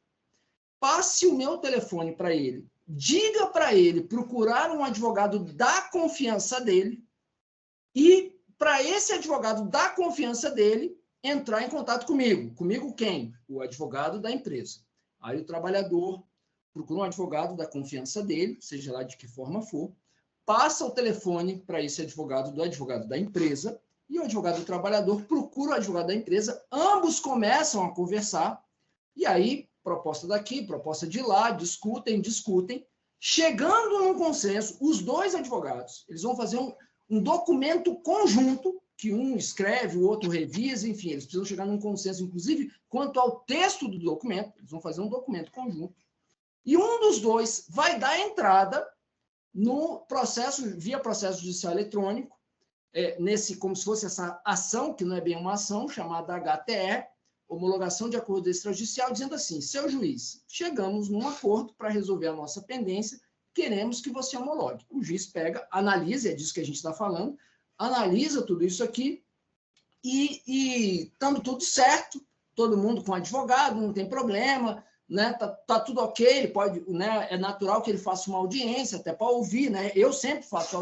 passe o meu telefone para ele, diga para ele procurar um advogado da confiança dele e para esse advogado da confiança dele entrar em contato comigo. Comigo quem? O advogado da empresa. Aí o trabalhador procura um advogado da confiança dele, seja lá de que forma for, passa o telefone para esse advogado do advogado da empresa e o advogado do trabalhador procura o advogado da empresa, ambos começam a conversar e aí proposta daqui, proposta de lá, discutem, chegando num consenso, os dois advogados, eles vão fazer um documento conjunto que um escreve, o outro revisa, enfim, eles precisam chegar num consenso, inclusive, quanto ao texto do documento, eles vão fazer um documento conjunto, e um dos dois vai dar entrada no processo, via processo judicial eletrônico, como se fosse essa ação, que não é bem uma ação, chamada HTE, homologação de acordo extrajudicial, dizendo assim, seu juiz, chegamos num acordo para resolver a nossa pendência, queremos que você homologue. O juiz pega, analisa, é disso que a gente está falando, analisa tudo isso aqui e estando tudo certo, todo mundo com advogado, não tem problema, né? Tá tudo ok, ele pode, né? É natural que ele faça uma audiência, até para ouvir, né? Eu sempre faço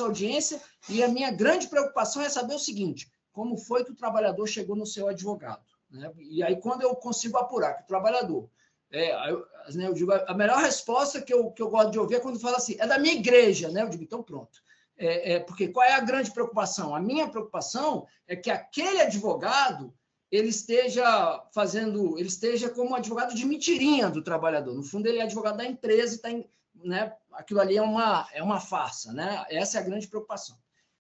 audiência e a minha grande preocupação é saber o seguinte, como foi que o trabalhador chegou no seu advogado, né? E aí, quando eu consigo apurar que o trabalhador... eu digo, a melhor resposta que eu gosto de ouvir é quando fala assim, é da minha igreja, né? Eu digo, então pronto. Porque qual é a grande preocupação? A minha preocupação é que aquele advogado ele esteja como advogado de mentirinha do trabalhador. No fundo, ele é advogado da empresa e está, né? Aquilo ali é uma farsa, né? Essa é a grande preocupação.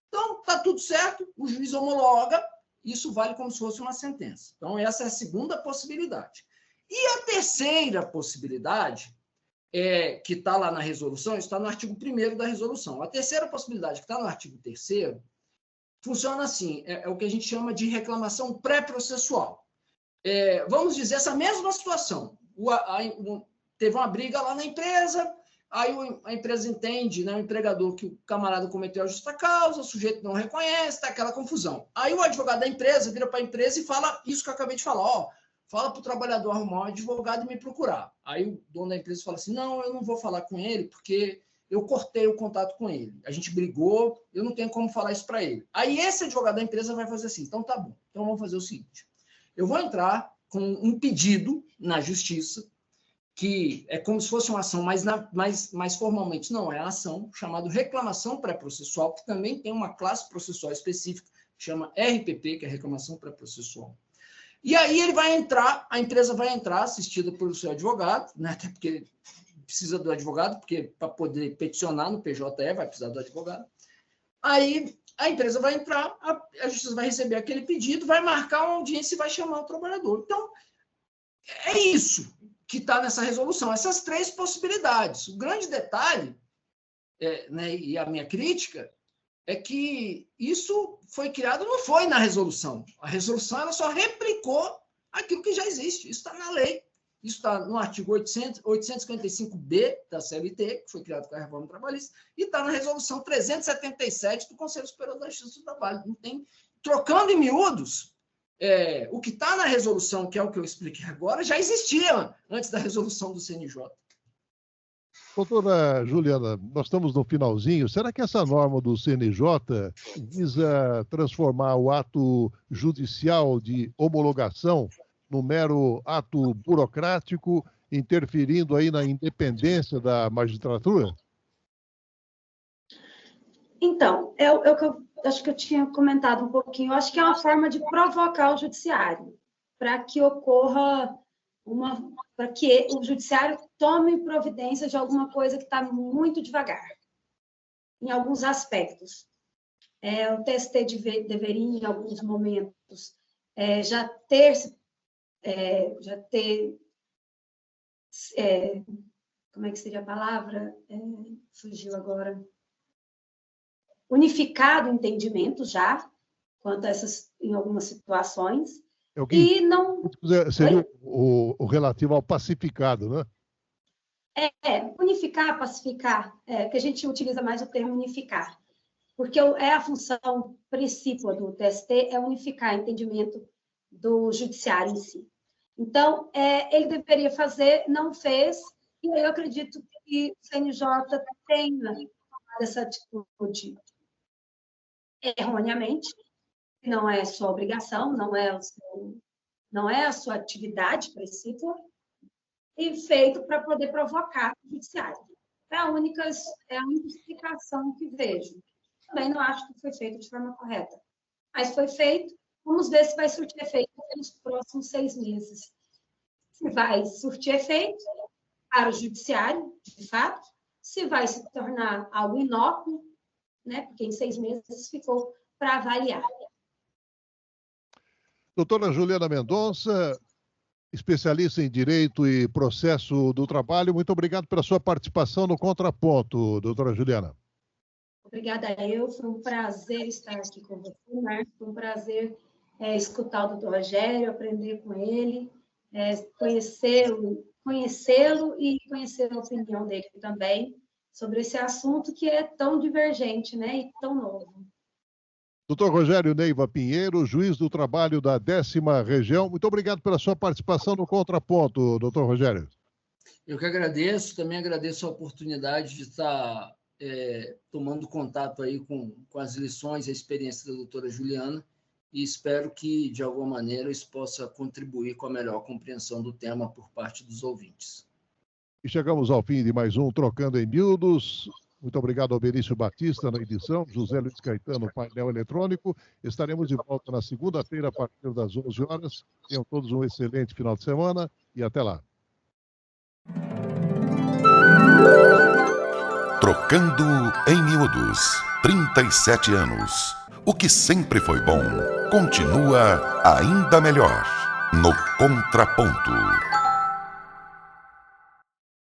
Então, está tudo certo, o juiz homologa, isso vale como se fosse uma sentença. Então, essa é a segunda possibilidade. E a terceira possibilidade, que está lá na resolução, está no artigo 1º da resolução. A terceira possibilidade, que está no artigo 3º, funciona assim, é o que a gente chama de reclamação pré-processual. Vamos dizer, essa mesma situação. Teve uma briga lá na empresa, aí a empresa entende, né, o empregador, que o camarada cometeu a justa causa, o sujeito não reconhece, está aquela confusão. Aí o advogado da empresa vira para a empresa e fala isso que eu acabei de falar, fala para o trabalhador arrumar um advogado e me procurar. Aí o dono da empresa fala assim, não, eu não vou falar com ele, porque eu cortei o contato com ele. A gente brigou, eu não tenho como falar isso para ele. Aí esse advogado da empresa vai fazer assim, então tá bom, então vamos fazer o seguinte, eu vou entrar com um pedido na justiça, que é como se fosse uma ação, mas formalmente não é a ação, chamado reclamação pré-processual, que também tem uma classe processual específica, que chama RPP, que é reclamação pré-processual. E aí ele vai entrar, a empresa vai entrar, assistida pelo seu advogado, né, até porque precisa do advogado, porque para poder peticionar no PJE vai precisar do advogado. Aí a empresa vai entrar, a justiça vai receber aquele pedido, vai marcar uma audiência e vai chamar o trabalhador. Então, é isso que está nessa resolução, essas três possibilidades. O grande detalhe, né, e a minha crítica, é que isso foi criado, não foi na resolução. A resolução ela só replicou aquilo que já existe. Isso está na lei. Isso está no artigo 855B da CLT, que foi criado com a reforma trabalhista, e está na resolução 377 do Conselho Superior da Justiça do Trabalho. Não tem, trocando em miúdos, o que está na resolução, que é o que eu expliquei agora, já existia antes da resolução do CNJ. Doutora Juliana, nós estamos no finalzinho. Será que essa norma do CNJ visa transformar o ato judicial de homologação no mero ato burocrático, interferindo aí na independência da magistratura? Então, é o que eu acho que eu tinha comentado um pouquinho. Eu acho que é uma forma de provocar o judiciário, para que ocorra para que o judiciário tome providência de alguma coisa que está muito devagar, em alguns aspectos. O TST deveria, em alguns momentos, já ter como é que seria a palavra? Fugiu agora. Unificado o entendimento já, quanto a essas, em algumas situações. E não... Seria o relativo ao pacificado, né? Unificar, pacificar, que a gente utiliza mais o termo unificar, porque a função principal do TST é unificar o entendimento do judiciário em si. Então, ele deveria fazer, não fez, e eu acredito que o CNJ tenha tomado essa atitude erroneamente, não é sua obrigação, não é a sua atividade principal, e feito para poder provocar o judiciário. É a única explicação que vejo. Também não acho que foi feito de forma correta, mas foi feito. Vamos ver se vai surtir efeito nos próximos 6 meses. Se vai surtir efeito para o judiciário, de fato, se vai se tornar algo inócuo, né? Porque em 6 meses ficou para avaliar. Doutora Juliana Mendonça, especialista em Direito e Processo do Trabalho, muito obrigado pela sua participação no Contraponto, doutora Juliana. Obrigada a eu, foi um prazer estar aqui com você, Marcos, foi um prazer escutar o doutor Rogério, aprender com ele, conhecê-lo e conhecer a opinião dele também sobre esse assunto que é tão divergente, né, e tão novo. Doutor Rogério Neiva Pinheiro, juiz do trabalho da 10ª Região, muito obrigado pela sua participação no Contraponto, doutor Rogério. Eu que agradeço, também agradeço a oportunidade de estar tomando contato aí com as lições e a experiência da doutora Juliana, e espero que, de alguma maneira, isso possa contribuir com a melhor compreensão do tema por parte dos ouvintes. E chegamos ao fim de mais um Trocando em Miúdos. Muito obrigado ao Benício Batista na edição, José Luiz Caetano no painel eletrônico. Estaremos de volta na segunda-feira, a partir das 11 horas. Tenham todos um excelente final de semana e até lá. Trocando em Miúdos. 37 anos. O que sempre foi bom, continua ainda melhor. No Contraponto.